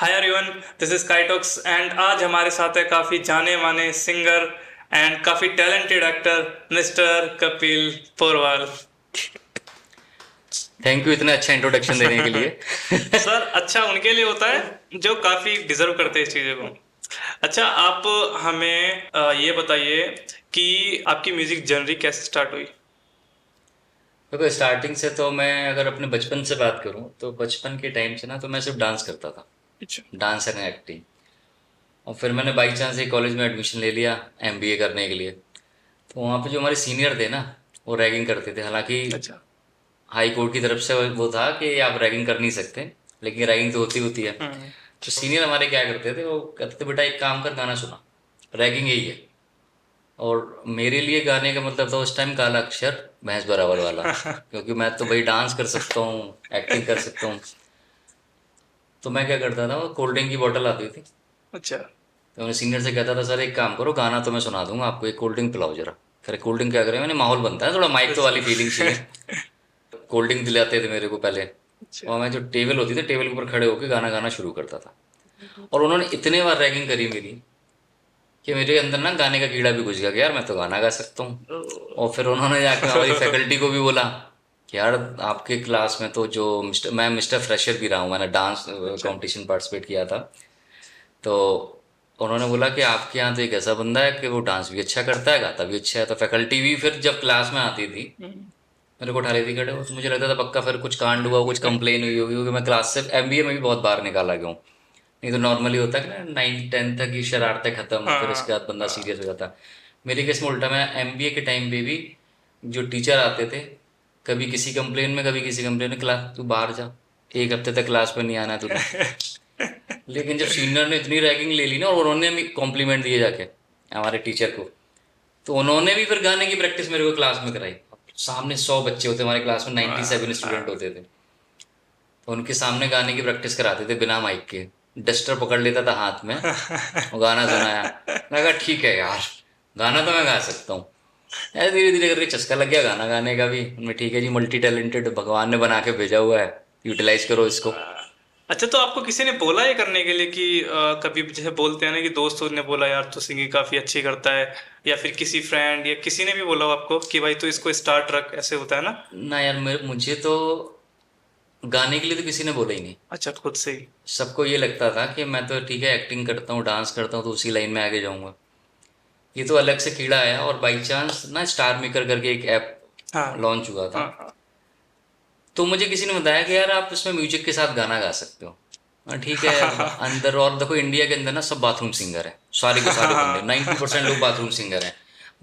Hi everyone, this is काइटॉक्स and आज हमारे साथ है काफी जाने माने सिंगर एंड काफी talented actor mister Kapil Porwal. Thank you इतना अच्छा इंट्रोडक्शन देने के लिए। सर, अच्छा उनके लिए होता है जो काफी डिजर्व करते हैं इस चीजों को। अच्छा, आप हमें ये बताइए कि आपकी म्यूजिक जर्नी कैसे स्टार्ट हुई। देखो स्टार्टिंग से तो मैं अगर अपने बचपन से बात करूं तो बचपन के टाइम से ना तो मैं सिर्फ डांस करता था। अच्छा। Dance and acting. और फिर मैंने बाई चांस एक कॉलेज में एडमिशन ले लिया एमबीए करने के लिए। तो वहाँ पे जो हमारे सीनियर थे ना वो रैगिंग करते थे। हालांकि अच्छा। हाई कोर्ट की तरफ से वो था कि आप रैगिंग कर नहीं सकते, लेकिन रैगिंग तो होती होती है। हम्म। तो सीनियर हमारे क्या करते थे, वो कहते थे बेटा एक काम कर, गाना सुना। रैगिंग यही है। और मेरे लिए गाने का मतलब था उस टाइम काला अक्षर भैंस बराबर वाला, क्योंकि मैं तो भाई डांस कर सकता हूँ, एक्टिंग कर सकता हूँ। तो मैं क्या करता था, वो कोल्ड ड्रिंक की बोतल आती थी अच्छा। तो मैं सीनियर से कहता था सर एक काम करो, गाना तो मैं सुना दूंगा आपको, एक कोल्ड ड्रिंक पिलाओ जरा। अरे कोल्ड ड्रिंक क्या करें, मैंने माहौल बनता है थोड़ा, माइक तो वाली फीलिंग अच्छा। चाहिए। कोल्ड ड्रिंक दिलाते थे मेरे को पहले। अच्छा। और मैं जो टेबल होती थी, टेबल के ऊपर खड़े होकर गाना गाना शुरू करता था। और उन्होंने इतने बार रैगिंग करी मेरी कि मेरे अंदर ना गाने का कीड़ा भी घुस गया कि यार मैं तो गाना गा सकता हूँ। ओ। और फिर उन्होंने जाके हमारी फैकल्टी को भी बोला कि यार आपके क्लास में तो जो मैं मिस्टर फ्रेशर भी रहा हूँ, मैंने डांस अच्छा। कंपटीशन पार्टिसिपेट किया था। तो उन्होंने बोला कि आपके यहाँ तो एक ऐसा बंदा है कि वो डांस भी अच्छा करता है, गाता भी अच्छा है। तो फैकल्टी भी फिर जब क्लास में आती थी हम्म। मेरे को उठा लेती खड़े हो, तो मुझे लगता था पक्का फिर कुछ कांड हुआ, कुछ कंप्लेन हुई होगी, क्योंकि मैं क्लास से एमबीए में भी बहुत बार निकाला गया हूँ। नहीं तो नॉर्मली होता है कि ना 9th 10th तक की शरारतें खत्म, फिर इसके बाद हाँ बंदा हाँ। सीरियस हो जाता। मेरे केस में उल्टा, मैं एमबीए के टाइम पे भी जो टीचर आते थे, कभी किसी कंप्लेन में कभी किसी कंप्लेन में, क्लास तू बाहर जा, एक हफ्ते तक क्लास में नहीं आना है तूने। लेकिन जब सीनियर ने इतनी रैगिंग ले ली ना, और उन्होंने भी कॉम्प्लीमेंट दिए जाके हमारे टीचर को, तो उन्होंने भी फिर गाने की प्रैक्टिस मेरे को क्लास में कराई। सामने 100 बच्चे होते, हमारे क्लास में 97 स्टूडेंट हाँ। होते थे। तो उनके सामने गाने की प्रैक्टिस कराते थे बिना माइक के। डस्टर पकड़ लेता था हाथ में और गाना सुनाया। मैं कहा ठीक है यार, गाना तो मैं गा सकता हूँ। ऐसे धीरे धीरे करके चस्का लग गया गाना गाने का भी। उनमें ठीक है जी, मल्टी टैलेंटेड भगवान ने बना के भेजा हुआ है, यूटिलाइज करो इसको। अच्छा, तो आपको किसी ने बोला ये करने के लिए कि कभी जैसे बोलते हैं ना कि दोस्तों ने बोला यार तू सिंगिंग काफी अच्छी करता है, या फिर किसी फ्रेंड या किसी ने भी बोला हो आपको कि भाई तू इसको स्टार्ट रख, ऐसे होता है ना। ना यार, मुझे तो गाने के लिए तो किसी ने बोला ही नहीं। अच्छा, खुद से ही। सबको ये लगता था कि मैं तो ठीक है एक्टिंग करता हूँ, डांस करता हूँ, तो उसी लाइन में आगे जाऊंगा। ये तो अलग से कीड़ा आया, और बाई चांस ना स्टार मेकर करके एक ऐप हाँ लॉन्च हुआ था। हाँ हाँ। तो मुझे किसी ने बताया कि यार आप इसमें म्यूजिक के साथ गाना गा सकते हो। ठीक है। अंदर, और देखो इंडिया के अंदर ना सब बाथरूम सिंगर है, सारे के सारे बंदे, 90% लोग बाथरूम सिंगर हैं।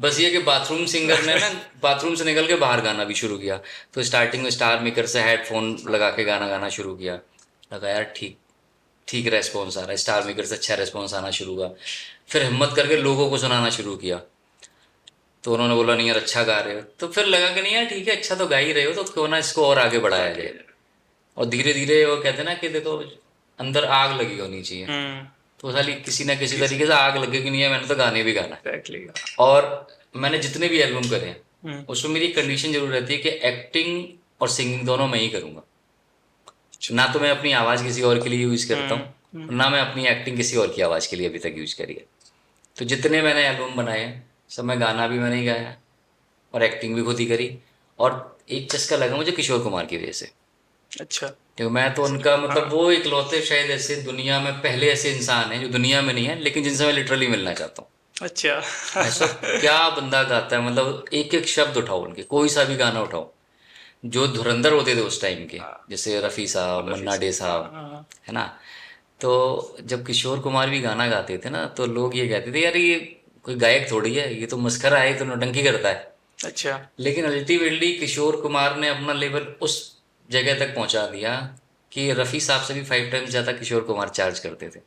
बस ये कि बाथरूम सिंगर ने ना बाथरूम से निकल के बाहर गाना भी शुरू किया। तो स्टार्टिंग में स्टार मेकर से हेडफोन लगा के गाना गाना शुरू किया। लगा यार ठीक ठीक रेस्पॉन्स आ रहा है, स्टार मेकर से अच्छा रेस्पॉन्स आना शुरू हुआ। फिर हिम्मत करके लोगों को सुनाना शुरू किया। तो उन्होंने बोला नहीं यार अच्छा गा रहे हो, तो फिर लगा कि नहीं यार ठीक है, अच्छा तो गा ही रहे हो, तो क्यों ना इसको और आगे बढ़ाया आगे। जाए। और धीरे धीरे वो कहते हैं ना कि देखो, अंदर आग लगी होनी चाहिए। हम्म। तो साली किसी ना किसी किसी। तरीके से आग लगेगी, नहीं है मैंने तो गाने भी गाना है। एग्जैक्टली। और मैंने जितने भी एल्बम करे हैं हम्म। उसमें मेरी कंडीशन जरूर रहती है कि एक्टिंग और सिंगिंग दोनों मैं ही करूँगा। अच्छा। ना तो मैं अपनी आवाज़ किसी और के लिए यूज़ करता हम्म। हूँ, और ना मैं अपनी एक्टिंग किसी और की आवाज़ के लिए अभी तक यूज़ करी है। तो जितने मैंने एल्बम बनाए हैं सब में गाना भी मैंने ही गाया है, और एक्टिंग भी खुद ही करी। और एक चस्का लगा मुझे किशोर कुमार की वजह से, अच्छा। क्योंकि मैं तो किसी। उनका मतलब हाँ। वो इकलौते शायद ऐसे दुनिया में पहले ऐसे इंसान हैं जो दुनिया में नहीं है, लेकिन जिनसे मैं लिटरली मिलना चाहता हूँ। अच्छा। ऐसा क्या बंदा गाता है, मतलब एक एक शब्द उठाओ उनके, कोई सा भी गाना उठाओ। जो धुरंधर होते थे उस टाइम के, हाँ, जैसे रफ़ी साहब, रफी मन्ना डे साहब, हाँ साहब, हाँ। है ना। तो जब किशोर कुमार भी गाना गाते थे ना, तो लोग ये कहते थे यार ये कोई गायक थोड़ी है, ये तो मस्खरा है, ये तो नौटंकी करता है। अच्छा। लेकिन अल्टीमेटली किशोर कुमार ने अपना लेवल उस जगह तक पहुंचा दिया कि रफ़ी साहब से भी 5 टाइम्स ज़्यादा किशोर कुमार चार्ज करते थे।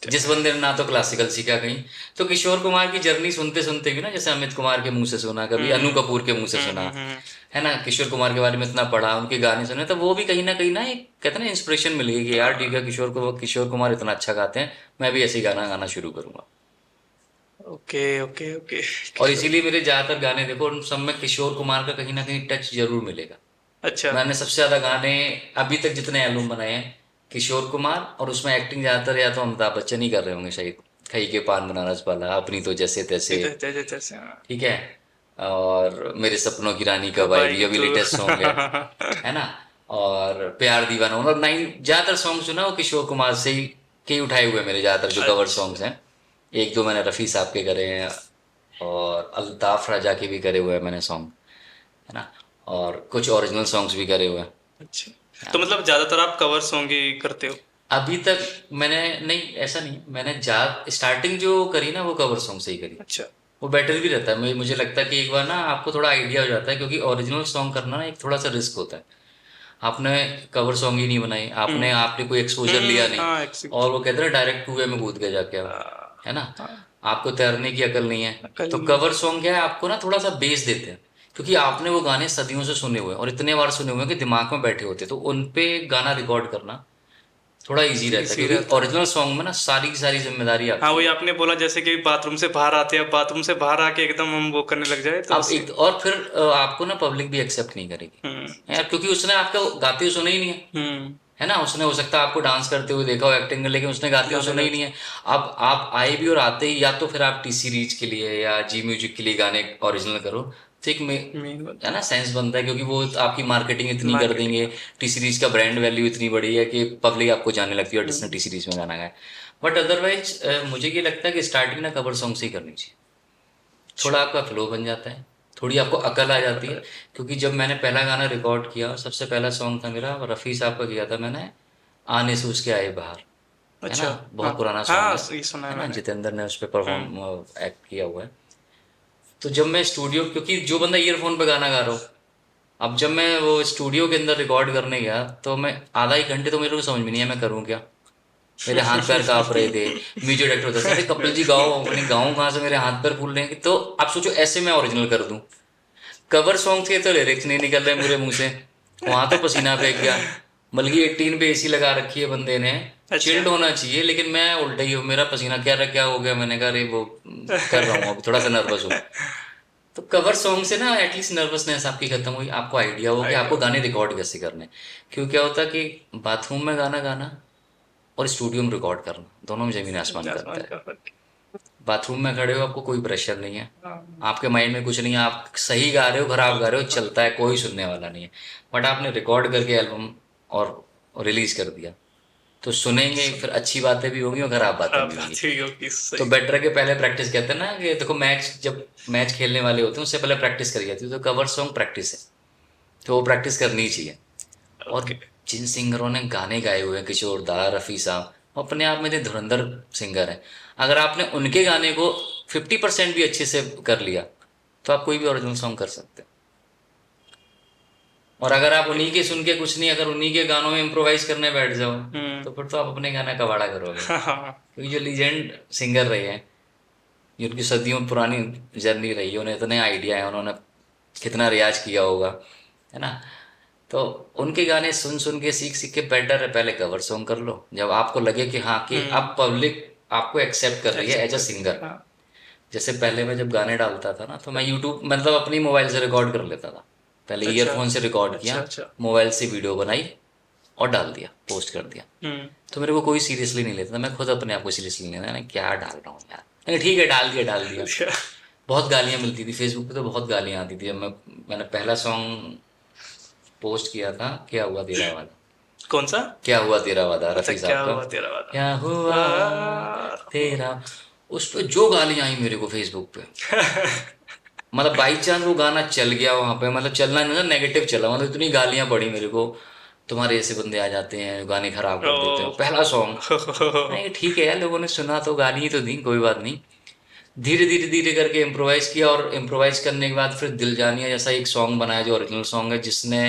जिस बंदे ने ना तो क्लासिकल सीखा कहीं। तो किशोर कुमार की जर्नी सुनते सुनते भी ना, जैसे अमित कुमार के मुंह से सुना, कभी अनु हम्म कपूर के मुंह से सुना, हम्म। है ना, किशोर कुमार के बारे में इतना पढ़ा, उनके गाने सुने, तो वो भी कहीं ना एक कहते हैं ना इंस्पिरेशन मिली कि यार ठीक है, किशोर कुमार इतना अच्छा गाते हैं, मैं भी ऐसे ही गाना गाना शुरू करूंगा। Okay okay okay. और किशोर। इसीलिए मेरे ज़्यादातर गाने देखो उन सब में किशोर कुमार का कहीं ना कहीं टच जरूर मिलेगा। अच्छा। मैंने सबसे ज़्यादा गाने अभी तक जितने एल्बम बनाए हैं किशोर कुमार, और उसमें एक्टिंग ज़्यादातर या तो अमिताभ बच्चन ही कर रहे होंगे शायद। खई के पान बनारस वाला, अपनी तो जैसे तैसे, जैसे जैसे हाँ। ठीक है, और मेरे सपनों की रानी कब कब आएगी, आएगी अभी तू। लेटेस्ट सॉन्ग है ना। और प्यार दीवाना, मतलब नाइन ज़्यादातर सॉन्ग जो ना वो किशोर कुमार से ही के ही उठाए हुए हैं मेरे ज़्यादातर जो कवर अच्छा। सॉन्ग्स हैं। एक दो मैंने रफ़ी साहब के करे हैं, और अल्ताफ राजा के भी करे हुए हैं मैंने सॉन्ग, है ना, और कुछ ओरिजिनल सॉन्ग्स भी करे हुए हैं। अच्छा, तो मतलब ज्यादातर आप कवर सॉन्ग ही करते हो? अभी तक मैंने, नहीं ऐसा नहीं, मैंने जा स्टार्टिंग जो करी ना वो कवर सॉन्ग से ही करी। अच्छा। वो बेटर भी रहता है, मुझे लगता है कि एक बार ना आपको थोड़ा आइडिया हो जाता है, क्योंकि ओरिजिनल सॉन्ग करना ना एक थोड़ा सा रिस्क होता है। आपने कवर सॉन्ग ही नहीं बनाई, आपने हम्म। आपने कोई एक्सपोजर लिया नहीं, हाँ एग्जैक्ट। और वो कहते हैं डायरेक्ट कुएं में कूद के जाके आओ, है ना, हाँ, आपको तैरने की अकल नहीं है। अकल तो ही नहीं। कवर सॉन्ग क्या है, आपको ना थोड़ा सा बेस देते हैं, क्योंकि आपने वो गाने सदियों से सुने हुए हैं और इतने बार सुने हुए हैं कि दिमाग में बैठे होते हैं, तो उन पे गाना रिकॉर्ड करना थोड़ा इजी रहता है, इजी क्योंकि रहता है। ओरिजिनल सॉन्ग में ना सारी की सारी जिम्मेदारी हाँ आपकी वही है। आपने बोला जैसे कि बाथरूम से बाहर आते हैं, बाथरूम से बाहर आके एकदम हम वो करने लग जाए तो आप उससे। एक और फिर आपको ना पब्लिक भी एक्सेप्ट नहीं करेगी यार, क्योंकि उसने आपको गाते हुए सुना ही नहीं है। हम्म। है ना, उसने हो सकता है आपको डांस करते हुए देखा हो, एक्टिंग कर, लेकिन उसने गाते हुए गाने सुना ही गाते। नहीं है। अब आप आए भी और आते ही, या तो फिर आप टीसी रीच के लिए या जी म्यूजिक के लिए गाने ओरिजिनल करो, तो एक में मेन बात है ना सेंस बनता है, क्योंकि वो आपकी मार्केटिंग इतनी कर मार्केटिंग देंगे, का। टी सीरीज का ब्रांड वैल्यू इतनी बड़ी है कि पब्लिक आपको जानने लगती है और जिसने हम्म। टी सीरीज में गाना गाया। बट अदरवाइज मुझे ये लगता है कि स्टार्टिंग ना कवर सॉन्ग से ही करनी चाहिए, अच्छा। थोड़ा आपका फ्लो बन जाता है, थोड़ी आपको अकल आ जाती है। क्योंकि जब मैंने पहला गाना रिकॉर्ड किया, सबसे पहला सॉन्ग था मेरा, रफ़ी साहब का किया था मैंने, आने से उसके आए बाहर, है ना, अच्छा। हाँ बहुत पुराना सॉन्ग हाँ है ये सुना है है ना, मैंने। जितेंद्र ने उस पर हम्म। परफॉर्म एक्ट किया हुआ है। तो जब मैं स्टूडियो, क्योंकि जो बंदा ईयरफोन पे गाना गा रहा हो, अब जब मैं वो स्टूडियो के अंदर रिकॉर्ड करने गया, तो मैं आधा एक घंटे तो मेरे को समझ में नहीं है मैं करूँ क्या, मेरे हाथ पैर कांप रहे थे। म्यूजिक डायरेक्टर होता था, अरे कपिल जी गाओ, मैंने गाऊं कहाँ से, मेरे हाथ पैर फूल रहे हैं। तो आप सोचो ऐसे मैं ओरिजिनल कर दूं, कवर सॉन्ग के तो लिरिक्स नहीं निकल रहे मेरे मुंह से, वहां तो पसीना फेंक गया। बल्कि 18 पे एसी लगा रखी है बंदे ने, अच्छा। चिल्ड होना चाहिए, लेकिन मैं उल्टा ही हूँ, मेरा पसीना क्या हो गया, मैंने कहा अरे वो कर रहा हूँ अभी, थोड़ा सा नर्वस हूँ। तो कवर सॉन्ग से ना एटलीस्ट नर्वसनेस आपकी खत्म हुई, आपको आइडिया हो कि आइडिया। आपको गाने रिकॉर्ड कैसे करने। क्यों क्या होता है कि बाथरूम में गाना गाना और स्टूडियो में रिकॉर्ड करना, दोनों में जमीन आसमान का अंतर आसमान है। का फर्क। बाथरूम में खड़े हो, आपको कोई प्रेशर नहीं है, हाँ। आपके माइंड में कुछ नहीं है, आप सही गा रहे हो खराब गा रहे हो चलता है, कोई सुनने वाला नहीं है। बट आपने रिकॉर्ड करके एल्बम और रिलीज कर दिया, तो सुनेंगे, सुन। फिर अच्छी बातें भी होंगी और खराब बातें खराब भी होंगी। बात हुई होगी, तो सही। बेटर है कि पहले प्रैक्टिस, कहते हैं ना कि देखो मैच, जब मैच खेलने वाले होते हैं उससे पहले प्रैक्टिस करी जाती है, तो कवर सॉन्ग प्रैक्टिस है, तो वो प्रैक्टिस करनी ही चाहिए। और ओके। जिन सिंगरों ने गाने गाए हुए हैं, किशोर दा, रफ़ी साहब, वो अपने आप में इतने धुरंधर सिंगर हैं। अगर आपने उनके गाने को 50% भी अच्छे से कर लिया, तो आप कोई भी ओरिजिनल सॉन्ग कर सकते हैं। और अगर आप उन्हीं के सुन के कुछ नहीं, अगर उन्हीं के गानों में इम्प्रोवाइज करने बैठ जाओ, हम्म। तो फिर तो आप अपने गाना कबाड़ा करोगे। हाँ हाँ। क्योंकि जो लीजेंड सिंगर रहे हैं, जिनकी सदियों पुरानी जर्नी रही है, उन्हें इतने आइडिया है, उन्होंने कितना रियाज किया होगा, है ना। तो उनके गाने सुन सुन के सीख सीख के बेटर है पहले कवर सॉन्ग कर लो, जब आपको लगे कि हाँ कि अब पब्लिक आपको एक्सेप्ट कर रही है एक्सेप्ट एज अ कर। सिंगर। हाँ। जैसे पहले मैं जब गाने डालता था ना, तो मैं यूट्यूब मतलब अपनी मोबाइल से रिकॉर्ड कर लेता था, पहले अच्छा ईयरफोन से रिकॉर्ड अच्छा। किया, अच्छा। मोबाइल से वीडियो बनाई और डाल दिया, पोस्ट कर दिया। हम्म। तो मेरे को कोई सीरियसली नहीं लेता था, मैं खुद अपने आप को सीरियसली नहीं लेता, मैं क्या डाल रहा हूँ यार, नहीं ठीक है डाल दिया डाल दिया। अच्छा। बहुत गालियाँ मिलती थी फेसबुक पे, तो बहुत गालियाँ आती थी। जब मैंने पहला सॉन्ग पोस्ट किया था, क्या हुआ तेरा वादा, कौन सा? क्या हुआ तेरा वादा, अच्छा, रफ़ी क्या साहब का, हुआ तेरा वादा। क्या हुआ वाह। तेरा, उस पर जो गालियाँ आई मेरे को फेसबुक पे, मतलब बाई चांस वो गाना चल गया वहाँ पे, मतलब चलना नहीं, नेगेटिव चला, मतलब इतनी गालियाँ पड़ी मेरे को, तुम्हारे ऐसे बंदे आ जाते हैं गाने खराब कर देते हो, ओ। पहला सॉन्ग। नहीं ठीक है यार, लोगों ने सुना तो गाली ही तो दी, कोई बात नहीं। धीरे धीरे धीरे करके इम्प्रोवाइज किया, और इम्प्रोवाइज करने के बाद फिर दिल जानिया जैसा एक सॉन्ग बनाया जो ओरिजिनल सॉन्ग है, जिसने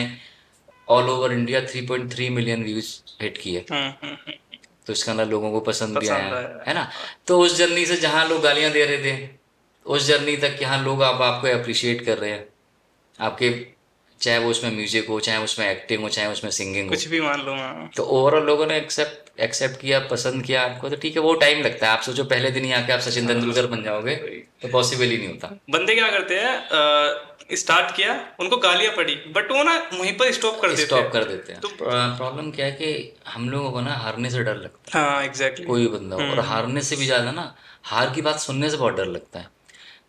all over India 3.3 million views hit किए। हम्म। तो इसके अंदर लोगों को पसंद भी आया, पसंद आया। है ना। तो उस जर्नी से जहाँ लोग गालियाँ दे रहे थे, उस जर्नी तक यहाँ लोग आपको अप्रिशिएट कर रहे हैं, आपके, चाहे वो उसमें म्यूजिक हो, चाहे उसमें एक्टिंग हो, चाहे उसमें सिंगिंग हो। कुछ भी मान लो। हाँ। तो ओवरऑल लोगों ने एक्सेप्ट एक्सेप्ट किया, पसंद किया आपको, तो ठीक है, वो टाइम लगता है। आप सोचो पहले दिन ही आके आप सचिन तेंदुलकर बन जाओगे, तो पॉसिबल ही नहीं होता। बंदे क्या करते हैं, स्टार्ट किया, उनको गालियां पड़ी, बट वो ना वहीं पर स्टॉप कर देते स्टॉप हैं। कर देते हैं। तो प्रॉब्लम क्या है कि हम लोगों को ना हारने से डर लगता है, हाँ, एग्जैक्टली। कोई भी बंदा हो, और हम्म। हारने से भी ज़्यादा ना हार की बात सुनने से बहुत डर लगता है।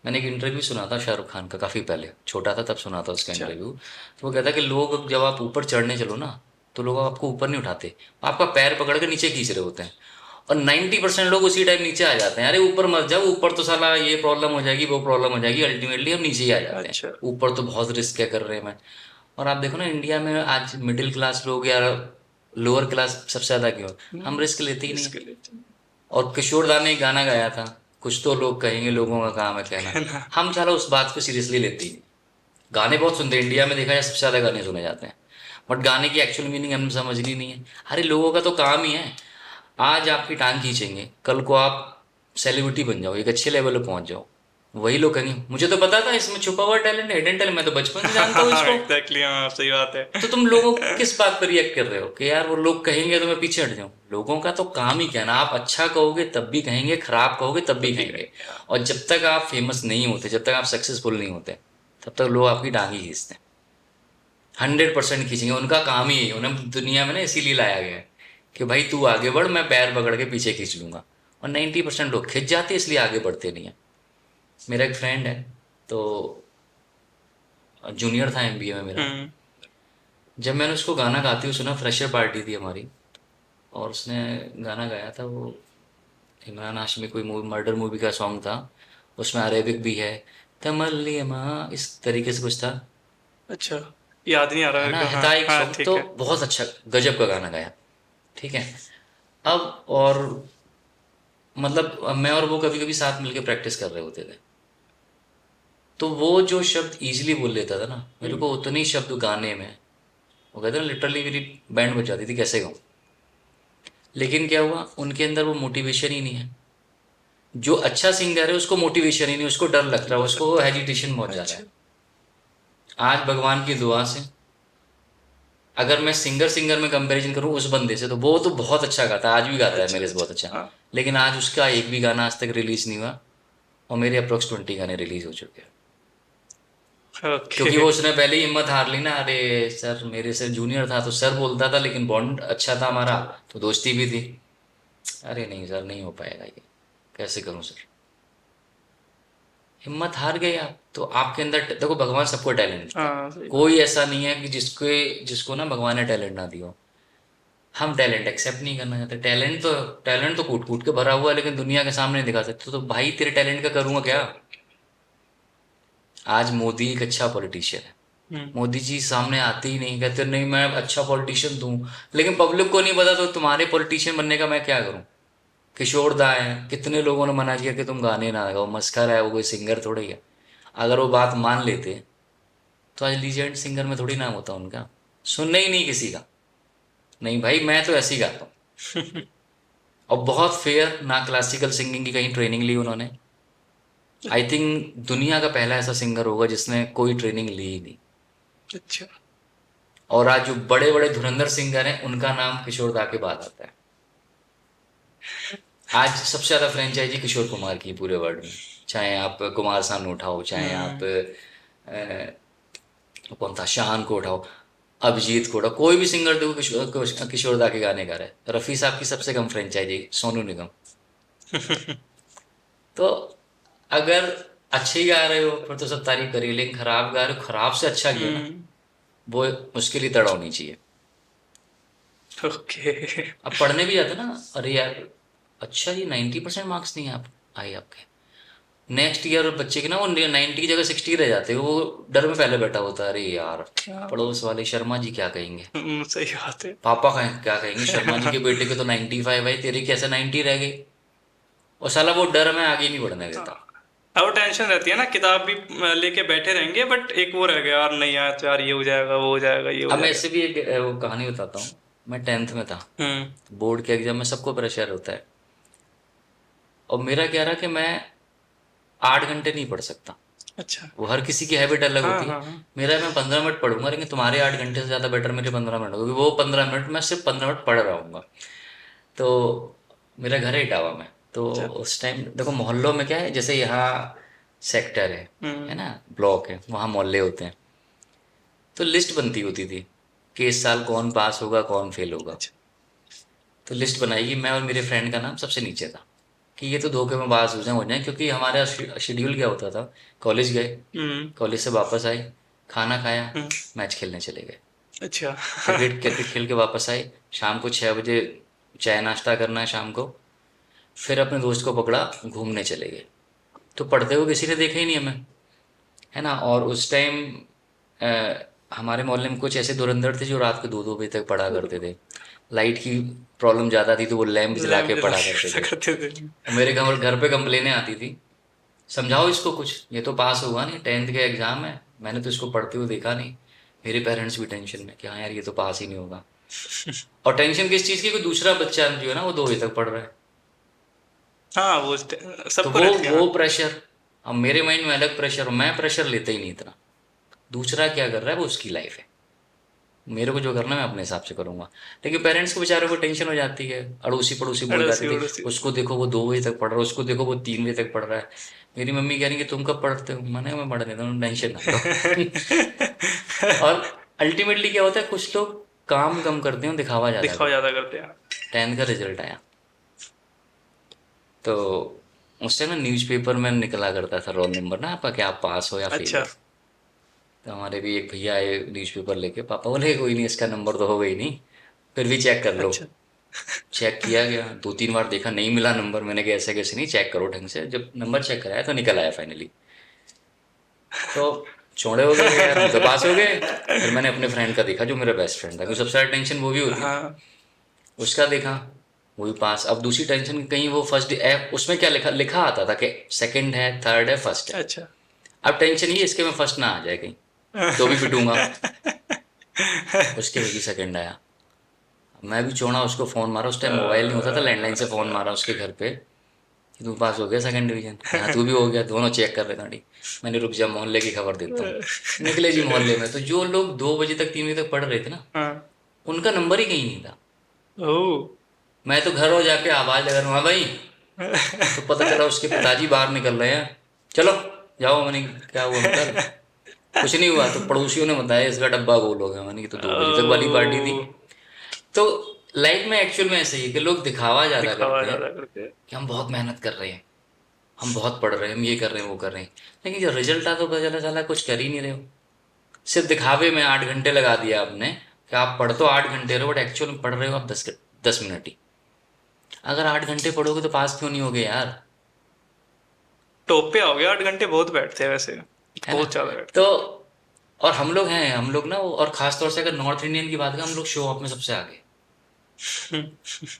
मैंने एक इंटरव्यू सुना था शाहरुख खान का, काफ़ी पहले, छोटा था तब सुना था उसका अच्छा। इंटरव्यू। तो वो कहता है कि लोग जब आप ऊपर चढ़ने चलो ना, तो लोग आपको ऊपर नहीं उठाते, आपका पैर पकड़ के नीचे खींच रहे होते हैं। और 90% लोग उसी टाइम नीचे आ जाते हैं, अरे ऊपर मत जाओ, ऊपर तो साला ये प्रॉब्लम हो जाएगी, वो प्रॉब्लम हो जाएगी, अल्टीमेटली हम नीचे ही आ जाते हैं। अच्छा। ऊपर तो बहुत रिस्क क्या कर रहे हैं मैं। और आप देखो ना इंडिया में आज मिडिल क्लास लोग या लोअर क्लास सबसे ज़्यादा क्यों, हम रिस्क लेते ही नहीं। इसके लिए और किशोर दा ने एक गाना गाया था, कुछ तो लोग कहेंगे, लोगों का काम है कहना। कहना। हम साला उस बात को सीरियसली लेते ही नहीं। गाने बहुत सुनते हैं, इंडिया में देखा जाए सबसे ज़्यादा गाने सुने जाते हैं, बट गाने की एक्चुअल मीनिंग हमें समझनी नहीं है। अरे लोगों का तो काम ही है, आज आपकी टांग खींचेंगे, कल को आप सेलिब्रिटी बन जाओ, एक अच्छे लेवल पे पहुंच जाओ, वही लोग कहेंगे मुझे तो पता था इसमें छुपा हुआ टैलेंट है, हिडन टैलेंट, मैं तो बचपन से जानता हूँ इसको। एग्जैक्टली, हाँ, सही बात है। तो तुम लोगों किस बात पर रिएक्ट कर रहे हो कि यार वो लोग कहेंगे तो मैं पीछे हट जाऊं। लोगों का तो काम ही कहना, आप अच्छा कहोगे तब भी कहेंगे, खराब कहोगे तब भी तब भी कहेंगे। करेंगे, हाँ। और जब तक आप फेमस नहीं होते, जब तक आप सक्सेसफुल नहीं होते, तब तक लोग आपकी टांगी खींचते हैं, 100% खींचेंगे। उनका काम ही है, उन्हें दुनिया में ना इसीलिए लाया गया है कि भाई तू आगे बढ़, मैं पैर पकड़ के पीछे खींच लूंगा। और 90% लोग खिंच जाते हैं, इसलिए आगे बढ़ते नहीं है। मेरा एक फ्रेंड है, तो जूनियर था एमबीए में मेरा। हम्म। जब मैंने उसको गाना गाते हुए सुना, फ्रेशर पार्टी थी हमारी, और उसने गाना गाया था, वो इमरान हाशमी कोई मूवी, मर्डर मूवी का सॉन्ग था, उसमें अरेबिक भी है, तमल्ली माँ, इस तरीके से कुछ था, अच्छा, याद नहीं आ रहा है मेरे ना, को। हाँ, था एक हाँ, सॉन्ग, ठीक तो है। बहुत अच्छा गजब का गाना गाया। ठीक है। अब और मतलब मैं और वो कभी कभी साथ मिलके प्रैक्टिस कर रहे होते थे, तो वो जो शब्द इजीली बोल लेता था ना, मेरे को उतने ही शब्द गाने में, वो कहते ना लिटरली मेरी बैंड बज जाती थी, कैसे गाऊं। लेकिन क्या हुआ, उनके अंदर वो मोटिवेशन ही नहीं है। जो अच्छा सिंगर है उसको मोटिवेशन ही नहीं, उसको डर लगता है, डर उसको लगता हेजिटेशन बहुत है। ज़्यादा है। अच्छा। आज भगवान की दुआ से अगर मैं सिंगर सिंगर में कंपैरिजन करूं उस बंदे से, तो वो तो बहुत अच्छा गाता है, आज भी गाता है अच्छा। मेरे से अच्छा। बहुत अच्छा। हाँ। लेकिन आज उसका एक भी गाना आज तक रिलीज नहीं हुआ, और मेरे अप्रोक्स 20 गाने रिलीज हो चुके हैं। क्योंकि ओके। वो उसने पहले ही हिम्मत हार ली ना, अरे सर मेरे से जूनियर था तो सर बोलता था, लेकिन बॉन्ड अच्छा था हमारा, तो दोस्ती भी थी। अरे नहीं सर, नहीं हो पाएगा ये, कैसे करूं सर, हिम्मत हार गए आप। तो आपके अंदर देखो, भगवान सबको टैलेंट देता है, हाँ, सही बात। कोई ऐसा नहीं है कि जिसको ना भगवान ने टैलेंट ना दिया हो। हम टैलेंट एक्सेप्ट नहीं करना चाहते। टैलेंट तो कूट कूट के भरा हुआ है, लेकिन दुनिया के सामने नहीं दिखा सकते। तो भाई तेरे टैलेंट का करूंगा क्या। क्या करें। आज मोदी एक अच्छा पॉलिटिशियन है, हम्म। मोदी जी सामने आते ही नहीं, कहते नहीं मैं अच्छा पॉलिटिशियन दूं, लेकिन पब्लिक को नहीं पता, तो तुम्हारे पॉलिटिशियन बनने का मैं क्या करूं। किशोर दा है, कितने लोगों ने मना किया कि तुम गाने ना गाओ, मस्खरा है, वो कोई सिंगर थोड़ा ही है। अगर वो बात मान लेते, तो आज लीजेंड सिंगर में थोड़ी नाम होता उनका। सुनने ही नहीं किसी का, नहीं भाई मैं तो ऐसे ही गाता हूँ। और बहुत फेयर, ना क्लासिकल सिंगिंग की कहीं ट्रेनिंग ली उन्होंने। आई थिंक दुनिया का पहला ऐसा सिंगर होगा जिसने कोई ट्रेनिंग ली ही नहीं। अच्छा। और आज जो बड़े बड़े धुरंधर सिंगर हैं, उनका नाम किशोर दा के बाद आता है। आज सबसे ज्यादा फ्रेंचाइजी किशोर कुमार की है पूरे वर्ल्ड में। चाहे आप कुमार सानू उठाओ, चाहे आप हम्म। कौन था, शान को उठाओ, अभिजीत को उठाओ, कोई भी सिंगर देखो किशोर दा के गाने गा रहे हैं। रफ़ी साहब की सबसे कम फ्रेंचाइजी सोनू निगम। तो अगर अच्छे ही गा रहे हो फिर तो सब तारीफ करिए, लेकिन खराब गा रहे हो, खराब से अच्छा किया ना, हम्म। वो उसके लिए तड़ा होनी चाहिए। ओके। अब पढ़ने भी जाते ना, अरे यार अच्छा ये 90% मार्क्स नहीं आप आए आपके, नेक्स्ट ईयर बच्चे के ना वो 90 की जगह 60 रह जाते हैं, वो डर में पहले बैठा होता है, अरे यार क्या पड़ोस बात। वाले शर्मा जी क्या कहेंगे, सही बात है। पापा क्या कहेंगे, शर्मा जी के बेटे के तो 95 है, तेरे कैसे 90 रह गई। और साला वो डर में आगे नहीं बढ़ने हाँ। देता। अब टेंशन रहती है ना, किताब भी लेके बैठे रहेंगे, बट एक वो रह गया यार, नहीं यार यार, ये हो जाएगा, वो हो जाएगा, ये हो अब मैं जाएगा। इससे भी एक वो कहानी बताता हूँ। मैं 10th में था, हम्म। बोर्ड के एग्जाम में सबको प्रेशर होता है, और मेरा क्या रहा कि मैं 8 घंटे नहीं पढ़ सकता। अच्छा। वो हर किसी की हैबिट अलग हाँ, होती है। हाँ, हाँ। मेरा मैं 15 मिनट पढ़ूंगा, लेकिन तुम्हारे 8 घंटे से ज़्यादा बेटर मेरे 15 मिनट होगी, वो 15 मिनट मैं सिर्फ 15 मिनट पढ़ रहा हूँ। तो मेरा घर है इटावा में। तो अच्छा। उस टाइम देखो मोहल्लों में क्या है, जैसे यहाँ सेक्टर है ना, ब्लॉक है, वहाँ मोहल्ले होते हैं। तो लिस्ट बनती होती थी कि इस साल कौन पास होगा कौन फेल होगा। अच्छा। तो लिस्ट बनाई, मैं और मेरे फ्रेंड का नाम सबसे नीचे था कि ये तो धोखे में पास हो जाए, क्योंकि हमारा शेड्यूल क्या होता था, कॉलेज गए, हम्म। कॉलेज से वापस आए, खाना खाया, हम्म। मैच खेलने चले गए, अच्छा। क्रिकेट क्रिकेट खेल के वापस आए, शाम को 6 बजे चाय नाश्ता करना है शाम को, फिर अपने दोस्त को पकड़ा, घूमने चले गए। तो पढ़ते हुए किसी ने देखा ही नहीं हमें, है ना। और उस टाइम हमारे मोहल्ले में कुछ ऐसे धुरंधर थे जो रात को 2-2 बजे तक पढ़ा करते थे। लाइट की प्रॉब्लम ज़्यादा थी तो वो लैंप जला लैम्प के जला पढ़ा के करते ऐसा थे। करते थे। और मेरे घर घर पे कंप्लेनें आती थी, समझाओ इसको कुछ, ये तो पास हुआ नहीं, 10th का एग्ज़ाम है, मैंने तो इसको पढ़ते हुए देखा नहीं। मेरे पेरेंट्स भी टेंशन में कि हाँ यार ये तो पास ही नहीं होगा। और टेंशन किस चीज़ की, कोई दूसरा बच्चा जो है ना वो 2 बजे तक पढ़ रहा है। हाँ, वो तो सबको वो रहती है, वो हाँ। प्रेशर, अब मेरे माइंड में अलग प्रेशर, मैं प्रेशर लेता ही नहीं इतना। दूसरा क्या कर रहा है वो उसकी लाइफ है, मेरे को जो करना है मैं अपने हिसाब से करूंगा। लेकिन पेरेंट्स को बेचारों को टेंशन हो जाती है, अड़ोसी पड़ोसी बोल जाती अड़ोसी थी, अड़ोसी। उसको देखो वो 2 बजे तक पढ़ रहा है, उसको देखो वो 3 बजे तक पढ़ रहा है। मेरी मम्मी कह रही कि तुम कब पढ़ते हो, मैं पढ़ लेता हूँ, टेंशन ना लो। और अल्टीमेटली क्या होता है, कुछ लोग काम कम करते हैं, दिखावा ज़्यादा दिखावा करते ज्यादा हैं। करते हैं। 10th का रिजल्ट आया तो उससे ना न्यूज़पेपर में निकला करता था रोल नंबर ना आपका, कि आप पास हो या फेल अच्छा। हो। तो हमारे भी एक भैया आए न्यूज़पेपर लेके, पापा बोले कोई नहीं इसका नंबर तो होगा ही नहीं, फिर भी चेक कर लो। अच्छा। चेक किया गया, 2-3 बार देखा, नहीं मिला नंबर, मैंने कहा ऐसे कैसे नहीं, चेक करो ढंग से। जब नंबर चेक कराया तो निकल आया फाइनली। तो चौड़े हो गए यार, हम तो पास हो गए। फिर मैंने अपने फ्रेंड का देखा जो मेरा बेस्ट फ्रेंड था, क्योंकि सबसे ज़्यादा टेंशन वो भी होती है। हाँ। उसका देखा, वो भी पास। अब दूसरी टेंशन कहीं वो फर्स्ट उसमें क्या लिखा लिखा आता था कि सेकंड है, थर्ड है, फर्स्ट है। अच्छा। अब टेंशन ये इसके में फर्स्ट ना आ जाए कहीं, तो भी पिटूंगा। उसके में भी सेकंड आया। मैं भी चौड़ा उसको फ़ोन मारा, उस टाइम मोबाइल नहीं होता था, लैंडलाइन से फ़ोन मारा उसके घर पे कि तू पास हो गया सेकंड डिवीजन, हाँ तू भी हो गया, दोनों चेक कर रहे थे। मैंने रुक जा मोहल्ले की खबर देता हूँ। निकले जी मोहल्ले में, तो जो लोग 2 बजे तक 3 बजे तक पढ़ रहे थे ना, हाँ। उनका नंबर ही कहीं नहीं था। ओह। मैं तो घर हो जाके आवाज़ लगा रहा हूँ, हाँ भाई। तो पता चला उसके पिताजी बाहर निकल रहे हैं, चलो जाओ। मैंने क्या हुआ अंकल, कुछ नहीं हुआ। तो पड़ोसियों ने बताया इसका डब्बा गोल हो गया। मैंने कि तो 2 बजे तक वाली पार्टी थी। ओह। तो लाइफ में एक्चुअल में ऐसे ही है कि लोग दिखावा ज़्यादा दिखावा करते हैं ज्यादा करते हैं। कि हम बहुत मेहनत कर रहे हैं, हम बहुत पढ़ रहे हैं, हम ये कर रहे हैं वो कर रहे हैं। लेकिन जो रिजल्ट आता तो पता चला साला कुछ कर ही नहीं रहे हो। सिर्फ दिखावे में 8 घंटे लगा दिया आपने कि आप पढ़ तो 8 घंटे रहे हो, बट एक्चुअल में पढ़ रहे हो आप 10 मिनट ही। अगर 8 घंटे पढ़ोगे तो पास क्यों नहीं होगे यार, टॉप पे आओगे, 8 घंटे बहुत बैठते हैं वैसे। है ना। बहुत ज्यादा बैठते तो और हम लोग ना और ख़ास तौर से अगर नॉर्थ इंडियन की बात करें, हम लोग शो ऑफ में सबसे आगे। हैं।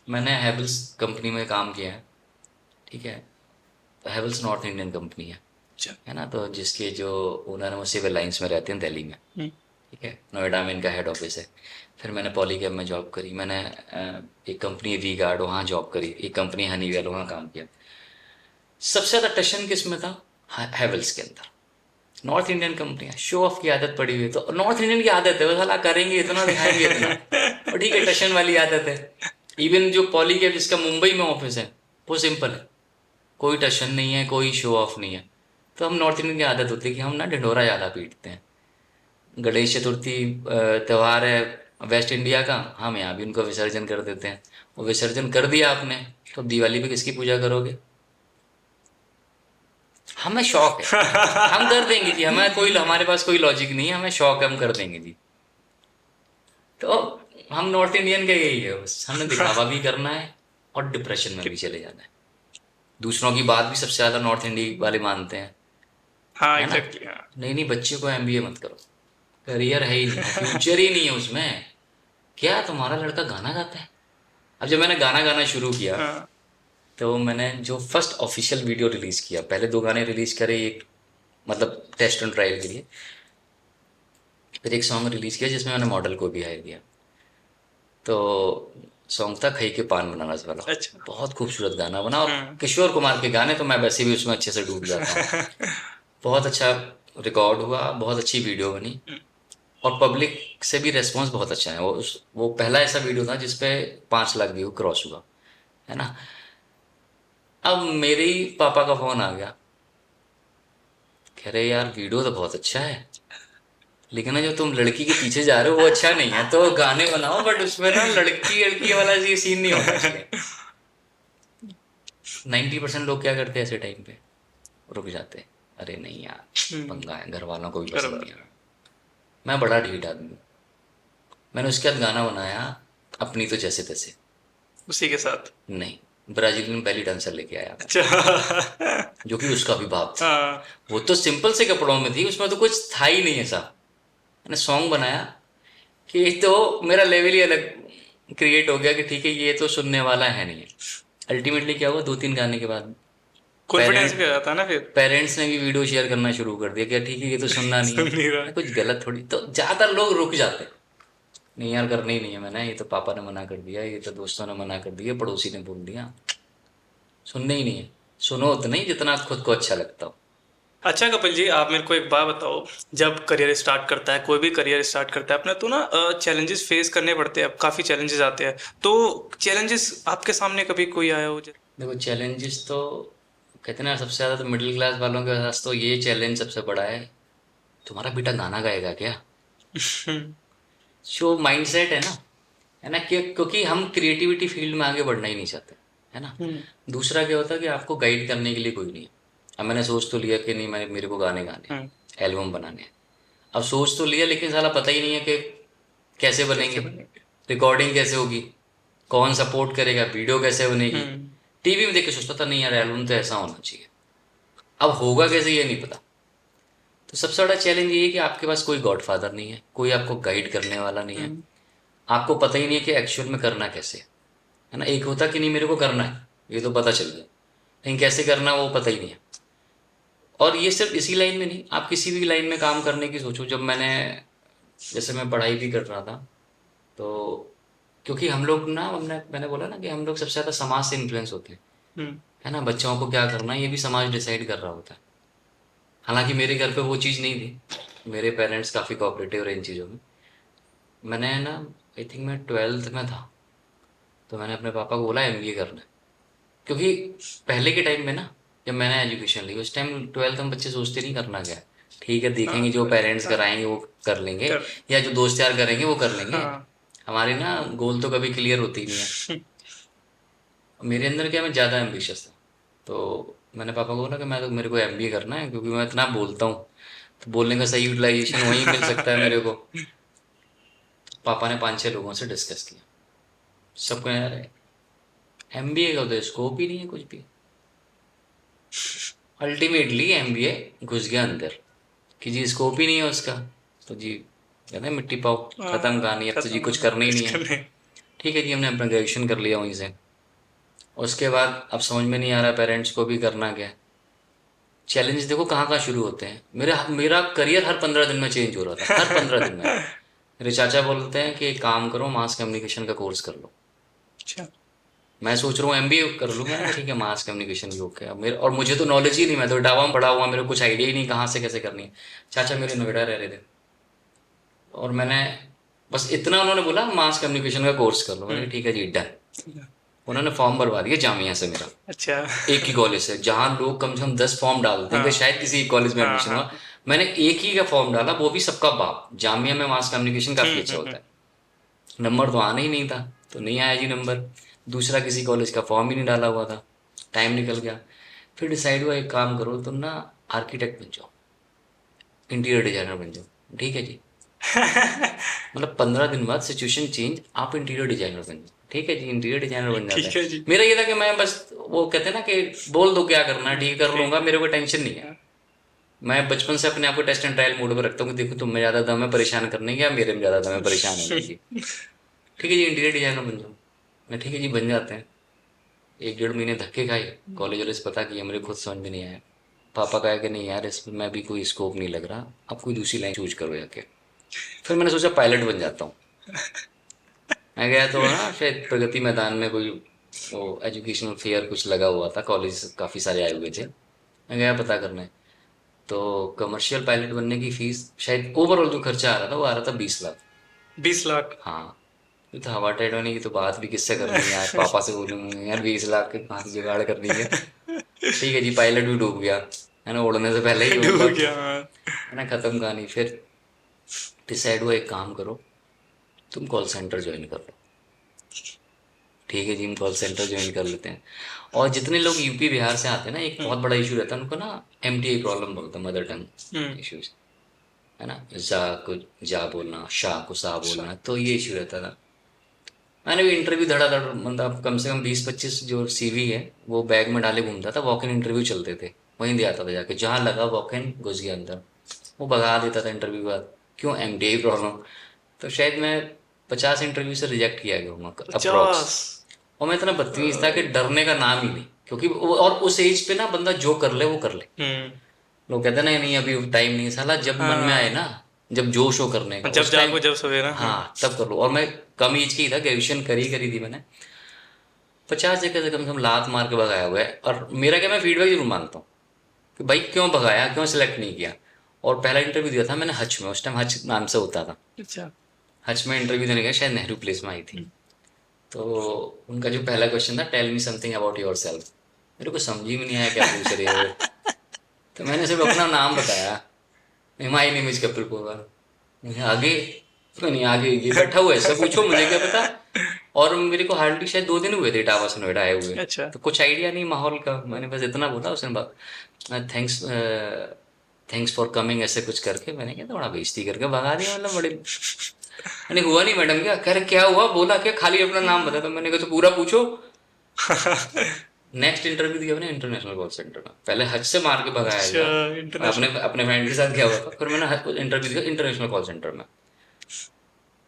मैंने हैवल्स कंपनी में काम किया है, ठीक है। तो हैवल्स नॉर्थ इंडियन कंपनी अच्छा। है ना। तो जिसके जो ओनर है वो सिविल लाइंस में रहते हैं दिल्ली में, हम्म। ठीक है, नोएडा में इनका हेड ऑफिस है। फिर मैंने पॉलीकैब में जॉब करी, मैंने एक कंपनी वी गार्ड वहाँ जॉब करी, एक कंपनी हनीवेल वहाँ काम किया। सबसे ज़्यादा टशन किस में था, हैवल्स के अंदर। नॉर्थ इंडियन कंपनी है, शो ऑफ की आदत पड़ी हुई है, तो नॉर्थ इंडियन की आदत है, वो साला करेंगे इतना दिखाएंगे इतना। और ठीक है, टशन वाली आदत है। इवन जो पॉलीकैब जिसका मुंबई में ऑफिस है, वो सिंपल है, कोई टशन नहीं है, कोई शो ऑफ नहीं है। तो हम नॉर्थ इंडियन की आदत होती है कि हम ना ढिंढोरा ज़्यादा पीटते हैं। गणेश चतुर्थी त्यौहार है वेस्ट इंडिया का, हम यहाँ भी उनको विसर्जन कर देते हैं। वो विसर्जन कर दिया आपने, तो दिवाली पे किसकी पूजा करोगे। हमें शौक है, हम कर देंगे जी, हमें कोई, हमारे पास कोई लॉजिक नहीं है, हमें शौक है, हम कर देंगे जी। तो हम नॉर्थ इंडियन का यही है, बस हमने दिखावा भी करना है और डिप्रेशन में भी चले जाना है। दूसरों की बात भी सबसे ज़्यादा नॉर्थ इंडिया वाले मानते हैं, हाँ, है ना। एग्जैक्टली, हाँ। नहीं नहीं, बच्चे को एमबीए मत करो, करियर है ही नहीं, फ्यूचर ही नहीं है उसमें। क्या तुम्हारा लड़का गाना गाता है। अब जब मैंने गाना गाना शुरू किया, हाँ। तो मैंने जो फर्स्ट ऑफिशियल वीडियो रिलीज़ किया, पहले 2 गाने रिलीज़ करे, एक मतलब टेस्ट एंड ट्रायल के लिए, फिर एक सॉन्ग रिलीज़ किया जिसमें मैंने मॉडल को भी हायर किया। तो सॉन्ग था खई के पान बनारस वाला, अच्छा। बहुत खूबसूरत गाना बना। और हम्म। किशोर कुमार के गाने तो मैं वैसे भी उसमें अच्छे से डूब जाता हूँ। बहुत अच्छा रिकॉर्ड हुआ, बहुत अच्छी वीडियो बनी, और पब्लिक से भी रेस्पॉन्स बहुत अच्छा है। वो पहला ऐसा वीडियो था जिसपे 5 लाख व्यू क्रॉस हुआ। है ना। अब मेरे ही पापा का फोन आ गया, कह रहे यार वीडियो तो बहुत अच्छा है, लेकिन ना जो तुम लड़की के पीछे जा रहे हो वो अच्छा नहीं है, तो गाने बनाओ बट उसमें ना लड़की लड़की वाला ये सीन नहीं होना चाहिए। 90% लोग क्या करते हैं ऐसे टाइम पे, रुक जाते हैं, अरे नहीं यार पंगा है, घर वालों को भी पसंद बराबर। नहीं आना। मैं बड़ा ढीठ आदमी हूँ, मैंने उसके बाद गाना बनाया अपनी तो जैसे तैसे। उसी के साथ। नहीं, ब्राजीलियन बेली डांसर लेके आया था, अच्छा। जो कि उसका भी भाव था। हाँ। वो तो सिंपल से कपड़ों में थी, उसमें तो कुछ था ही नहीं ऐसा। मैंने सॉन्ग बनाया कि तो मेरा लेवल ही अलग क्रिएट हो गया कि ठीक है ये तो सुनने वाला है नहीं है। अल्टीमेटली क्या हुआ, 2-3 गाने के बाद कॉन्फिडेंस पेरेंट भी आ जाता है ना फिर। पेरेंट्स ने भी वीडियो शेयर करना शुरू कर दिया, क्या ठीक है ये तो सुनना नहीं है। सुन नहीं रहा। मैं कुछ गलत थोड़ी, तो ज्यादा लोग रुक जाते, नहीं यार करना ही नहीं है, मैंने ये तो पापा ने मना कर दिया, ये तो दोस्तों ने मना कर दिया, पड़ोसी ने बोल दिया, सुनने ही नहीं है। सुनो उतना ही जितना खुद को अच्छा लगता हो। अच्छा कपिल जी, आप मेरे को एक बात बताओ। जब करियर स्टार्ट करता है, कोई भी करियर स्टार्ट करता है अपने, तो ना चैलेंजेस फेस करने पड़ते हैं, अब काफी चैलेंजेस आते हैं। तो चैलेंजेस आपके सामने कभी कोई आया हो देखो चैलेंजेस तो कहते हैं ना, सबसे ज़्यादा तो मिडिल क्लास वालों के पास तो ये चैलेंज सबसे बड़ा है, तुम्हारा बेटा गाना गाएगा क्या। जो माइंडसेट है ना कि क्योंकि हम क्रिएटिविटी फील्ड में आगे बढ़ना ही नहीं चाहते, है ना। हम्म। दूसरा क्या होता है कि आपको गाइड करने के लिए कोई नहीं है। अब मैंने सोच तो लिया कि नहीं, मैं मेरे को गाने गाने हम्म। हैं, एल्बम बनाने हैं। अब सोच तो लिया, लेकिन साला पता ही नहीं है कि कैसे कैसे बनेंगे, बनेंगे। रिकॉर्डिंग कैसे होगी, कौन सपोर्ट करेगा, वीडियो कैसे बनेगी। हम्म। टीवी में देख के सोचता था नहीं यार एल्बम तो ऐसा होना चाहिए, अब होगा कैसे ये नहीं पता। तो सबसे बड़ा चैलेंज ये है कि आपके पास कोई गॉडफादर नहीं है, कोई आपको गाइड करने वाला नहीं है, हम्म। आपको पता ही नहीं है कि एक्चुअल में करना कैसे है ना। एक होता कि नहीं मेरे को करना है, ये तो पता चल गया, लेकिन कैसे करना वो पता ही नहीं है। और ये सिर्फ इसी लाइन में नहीं, आप किसी भी लाइन में काम करने की सोचो। जब मैंने, जैसे मैं पढ़ाई भी कर रहा था, तो क्योंकि हम लोग ना, मैंने बोला ना कि हम लोग सबसे ज़्यादा समाज से इन्फ्लुएंस होते हैं, हम्म। है ना। बच्चों को क्या करना है ये भी समाज डिसाइड कर रहा होता है। हालांकि मेरे घर पे वो चीज़ नहीं थी, मेरे पेरेंट्स काफ़ी कोऑपरेटिव रहे इन चीज़ों में। मैंने ना, आई थिंक मैं 12th में था, तो मैंने अपने पापा को बोला एमबीए करना है। क्योंकि पहले के टाइम में ना, जब मैंने एजुकेशन ली उस टाइम 12th में बच्चे सोचते नहीं करना क्या है, ठीक है देखेंगे हाँ। जो पेरेंट्स हाँ। कराएंगे वो कर लेंगे, कर। या जो दोस्त यार करेंगे वो कर लेंगे। हाँ। हमारी ना गोल तो कभी क्लियर होती ही नहीं है। मेरे अंदर क्या, मैं ज़्यादा एम्बिशियस था, तो मैंने पापा को बोला कि मैं तो, मेरे को एमबीए करना है, क्योंकि मैं इतना बोलता हूँ, तो बोलने का सही यूटिलाइजेशन वहीं मिल सकता है मेरे को। पापा ने 5-6 लोगों से डिस्कस किया, सबको यार एमबीए का तो स्कोप ही नहीं है कुछ भी। अल्टीमेटली एमबीए घुस गया अंदर कि जी स्कोप ही नहीं है उसका, तो जी कहते हैं मिट्टी पाओ, खत्म हाँ, कहानी, अब तो जी खत्म। कुछ करना ही कुछ नहीं है। करने। ठीक है जी, हमने अपना ग्रेजुएशन कर लिया वहीं से। उसके बाद अब समझ में नहीं आ रहा पेरेंट्स को भी करना क्या है। चैलेंज देखो कहाँ कहाँ शुरू होते हैं, मेरा मेरा करियर हर 15 दिन में चेंज हो रहा था, हर 15 दिन में। मेरे चाचा बोलते हैं कि एक काम करो मास कम्युनिकेशन का कोर्स कर लो। अच्छा। मैं सोच रहा हूँ एमबीए कर लूँ, मैंने कहा ठीक है मास कम्युनिकेशन भी ओके। अब मेरे, और मुझे तो नॉलेज ही नहीं, मैं तो डावा में पड़ा हुआ, मेरे को कुछ आइडिया ही नहीं कहाँ से कैसे करनी है। चाचा मेरे नोएडा रह रहे थे, और मैंने बस इतना, उन्होंने बोला मास कम्युनिकेशन का कोर्स कर लो, मैंने कहा हम्म। ठीक है जी डन। उन्होंने फॉर्म भरवा दिया जामिया से मेरा, अच्छा। एक ही कॉलेज से, जहाँ लोग कम से कम 10 फॉर्म डालते हैं कि हाँ। शायद किसी एक कॉलेज में हाँ। एडमिशन हुआ। हाँ। मैंने एक ही का फॉर्म डाला, वो भी सबका बाप, जामिया में मास कम्युनिकेशन काफ़ी अच्छा हम्म। होता है। नंबर तो आना ही नहीं था, तो नहीं आया जी नंबर। दूसरा किसी कॉलेज का फॉर्म ही नहीं डाला हुआ था, टाइम निकल गया। फिर डिसाइड हुआ एक काम करो तुम ना, आर्किटेक्ट बन जाओ, इंटीरियर डिजाइनर बन जाओ। ठीक है जी, मतलब 15 दिन बाद सिचुएशन चेंज, आप इंटीरियर डिजाइनर बन जाओ। ठीक है जी, इंटीरियर डिजाइनर बन जाता है। ठीक है जी। मेरा ये था कि मैं बस, वो कहते हैं ना कि बोल दो क्या करना है, ठीक कर ठीक लूंगा, है। मेरे को टेंशन नहीं है। हाँ। मैं बचपन से अपने आप को टेस्ट एंड ट्रायल मोड पर रखता हूँ कि देखो तुम में ज़्यादा दम है परेशान करने की, या मेरे में ज़्यादा दम है परेशान होने की। ठीक है जी, इंटीरियर डिजाइनर बन जाओ। मैं ठीक है जी बन जाते हैं। 1-1.5 महीने धक्के खाए, कॉलेज वाले से पता किया, मेरे खुद समझ में नहीं आया। पापा कहा कि नहीं यार इसमें मैं भी कोई स्कोप नहीं लग रहा, अब कोई दूसरी लाइन चूज करो जाके। फिर मैंने सोचा पायलट बन जाता हूँ। मैं गया तो ना शायद प्रगति मैदान में कोई वो एजुकेशनल फेयर कुछ लगा हुआ था, कॉलेज काफ़ी सारे आए हुए थे, मैं गया पता करने। तो कमर्शियल पायलट बनने की फीस शायद ओवरऑल जो खर्चा आ रहा था वो आ रहा था 20 लाख। 20 लाख। हाँ, ये तो हवा टाइट होने की तो बात भी किससे करनी है यार, पापा से बोलूंगा यार 20 लाख के कहाँ से जुगाड़ करनी है। ठीक है जी, पायलट भी डूब गया है ना, उड़ने से पहले ही डूब मतलब, गया हाँ। है ना, खत्म कहानी। फिर डिसाइड हुआ एक काम करो, तुम कॉल सेंटर ज्वाइन कर लो। ठीक है जी, हम कॉल सेंटर ज्वाइन कर लेते हैं। और जितने लोग यूपी बिहार से आते हैं ना, एक बहुत बड़ा इशू रहता है उनको ना, एमटीआई प्रॉब्लम बोलते हैं, मदर हम्म। टंग इश्यूज, है ना, जा को जा बोलना, शाह को सा अच्छा। बोलना, तो ये इशू रहता था। मैंने भी इंटरव्यू धड़ाधड़, मतलब कम से कम 20-25 जो सीवी है वो बैग में डाले घूमता था, वॉक इन इंटरव्यू चलते थे, वहीं दे आता था जाके, जहाँ लगा वॉक इन घुस गया अंदर। वो भगा देता था इंटरव्यू के बाद, क्यों, एमटीआई प्रॉब्लम। तो शायद मैं 50 इंटरव्यू से रिजेक्ट किया गया हूँ अप्रॉक्स। 50। और मैं इतना बदतमीज था कि डरने का नाम ही नहीं, क्योंकि और उस एज पे ना बंदा जो कर ले वो कर ले। हम्म। लोग कहते हैं ना नहीं अभी टाइम नहीं है, साला जब मन में आए हाँ, ना, जब जोश हो करने का जब उस टाइम, जागो जब सवेरा हाँ। हाँ तब कर लो। और मैं कम एज की ही था, ग्रेजुएशन करी थी मैंने। 50 जगह से कम से कम लात मार के भगाया हुआ है। और मेरा क्या, मैं फीडबैक जरूर मांगता हूँ कि भाई क्यों भगाया, क्यों सिलेक्ट नहीं किया। और पहला इंटरव्यू दिया था मैंने हच में, उस टाइम हच नाम से होता था। अच्छा। हच में इंटरव्यू देने गया, शायद नेहरू प्लेस में आई थी। तो उनका जो पहला क्वेश्चन था, tell me something about yourself, मेरे को समझ ही में नहीं आया क्या पूछ रहे हो। तो मैंने सिर्फ अपना नाम बताया, my name is Kapil power. मुझे आगे, तो नहीं आगे, ये बैठा हुआ है सब पूछो, मुझे क्या पता। और मेरे को हार्डली शायद 2 दिन हुए थे इटावा से नोएडा आए हुए, अच्छा। तो कुछ आइडिया नहीं माहौल का। मैंने बस इतना बोला, उसने थैंक्स, थैंक्स फॉर कमिंग, ऐसे कुछ करके मैंने क्या थोड़ा बेइज्जती करके भगा दिया, मतलब बड़े। मैंने हुआ नहीं मैडम, क्या कह रहे, क्या हुआ, बोला क्या, खाली अपना नाम बता। तो मैंने कहा तो पूरा पूछो। नेक्स्ट इंटरव्यू दिया मैंने इंटरनेशनल कॉल सेंटर में, पहले हज से मार के भगाया अच्छा। गया, अपने इंटरनेशनल। अपने फ्रेंड के साथ गया हुआ था। फिर मैंने इंटरव्यू दिया इंटरनेशनल कॉल सेंटर में,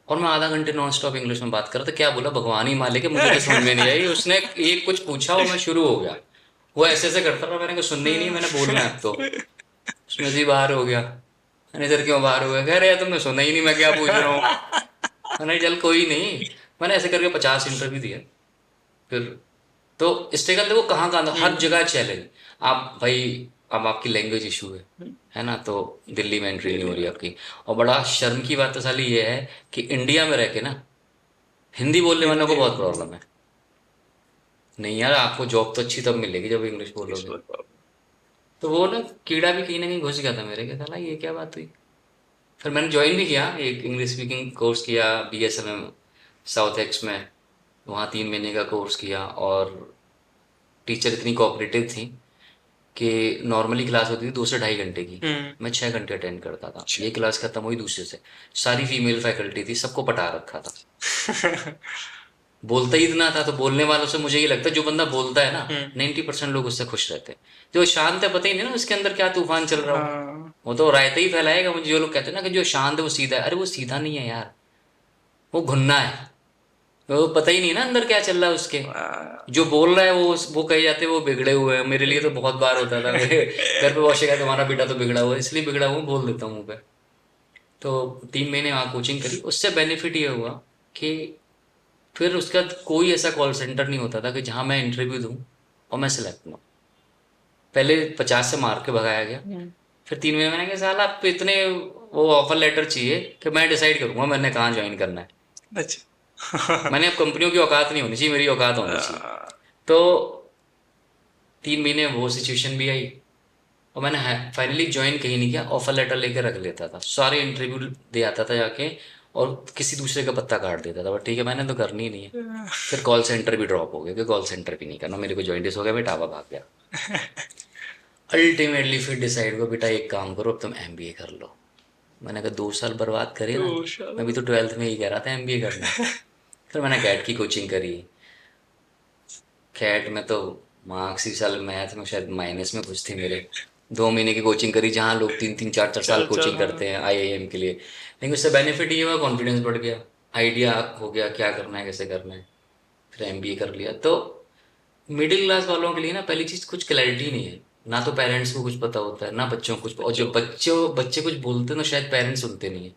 और मैं आधा घंटे नॉन स्टॉप इंग्लिश में बात कर रहा था, क्या बोला भगवान ही मालिक है, मुझे तो समझ में नहीं आई। उसने एक कुछ पूछा और मैं शुरू हो गया, वो ऐसे ऐसे करता रहा, मैंने कहा सुनने ही नहीं, मैंने बोलना है अब तो। उसमें से ही बाहर हो गया। मैंने इधर क्यों बाहर हो गया, कह रहे यार तुमने सुना ही नहीं मैं क्या पूछ रहा हूँ। मैंने चल कोई नहीं। मैंने ऐसे करके 50 इंटरव्यू दिए। फिर तो स्ट्रगल देखो कहाँ कहाँ था, हर जगह चैलेंज। आप भाई, अब आपकी लैंग्वेज इशू है ना, तो दिल्ली में एंट्री नहीं हो रही आपकी। और बड़ा शर्म की बात तो साली ये है कि इंडिया में रह के ना हिंदी बोलने वालों को हिंदी। बहुत प्रॉब्लम है। नहीं यार, आपको जॉब तो अच्छी तब मिलेगी जब इंग्लिश इंग्लिश बोलोगे। बोल पाओ। तो वो ना कीड़ा भी कहीं ना कहीं घुस गया था मेरे के, साला ये क्या बात हुई। फिर मैंने ज्वाइन भी किया, एक इंग्लिश स्पीकिंग कोर्स किया बीएसएमएम साउथ एक्स में। वहाँ 3 महीने का कोर्स किया। और टीचर इतनी कोऑपरेटिव थी कि नॉर्मली क्लास होती थी 2 से ढाई घंटे की, हम्म। मैं 6 घंटे अटेंड करता था। अच्छा। ये क्लास खत्म हुई दूसरे से, सारी फीमेल फैकल्टी थी, सबको पटा रखा था। बोलता ही इतना था, तो बोलने वालों से मुझे ये लगता है जो बंदा बोलता है ना, हम्म। 90% लोग उससे खुश रहते हैं। जो शांत है पता ही नहीं ना उसके अंदर क्या तूफान चल रहा हो। हाँ। वो तो रायता ही फैलाएगा। मुझे जो लोग कहते हैं ना कि जो शांत है वो सीधा है, अरे वो सीधा नहीं है यार, वो घुन्ना है। वो पता ही नहीं ना अंदर क्या चल रहा है उसके। आ, जो बोल रहा है वो कहे जाते हैं वो बिगड़े हुए हैं। मेरे लिए तो बहुत बार होता था, मेरे घर पे बहुत शिकायत, तुम्हारा बेटा तो बिगड़ा हुआ है, इसलिए बिगड़ा हुआ बोल देता हूँ मुँह पे। तो 3 महीने वहाँ कोचिंग करी, उससे बेनिफिट ये हुआ कि फिर उसका कोई ऐसा कॉल सेंटर नहीं होता था कि जहाँ मैं इंटरव्यू दूँ और मैं सिलेक्ट हूँ। पहले 50 से मार के भगाया गया। हम्म। फिर 3 महीने मैंने कहा साला आप इतने वो ऑफर लेटर चाहिए कि मैं डिसाइड करूँगा मैंने कहाँ ज्वाइन करना है। अच्छा। मैंने अब कंपनियों की औकात नहीं होनी चाहिए, मेरी औकात होनी चाहिए। आ, तो 3 महीने वो सिचुएशन भी आई, और मैंने फाइनली ज्वाइन कहीं नहीं किया, ऑफर लेटर लेके रख लेता था, सारे इंटरव्यू दे आता था जाके, और किसी दूसरे का पत्ता काट देता था, बट ठीक है मैंने तो करनी ही नहीं है। फिर कॉल सेंटर भी ड्रॉप हो गया कि कॉल सेंटर भी नहीं करना, मेरे को जॉइंटिस हो गया, मैं टावा भाग गया। अल्टीमेटली फिर डिसाइड हुआ बेटा एक काम करो, अब तुम एमबीए कर लो। मैंने कहा 2 साल बर्बाद करे ना, तो शाला। मैं भी तो 12th में ही कह रहा था एमबीए करना है। फिर मैंने कैट की कोचिंग करी। कैट में तो मार्क्स ही साल मैथ में शायद माइनस में कुछ थे मेरे। 2 महीने की कोचिंग करी, जहाँ लोग 3-3 4-4 साल चल चल कोचिंग हाँ। करते हैं आईआईएम के लिए। लेकिन उससे बेनिफिट ये हुआ, कॉन्फिडेंस बढ़ गया, आइडिया हो गया क्या करना है कैसे करना है। फिर एमबीए कर लिया। तो मिडिल क्लास वालों के लिए ना पहली चीज़ कुछ क्लैरिटी नहीं है, ना तो पेरेंट्स को कुछ पता होता है ना बच्चों को कुछ, और जो बच्चों। बच्चे कुछ बोलते हैं ना शायद पेरेंट्स सुनते नहीं है।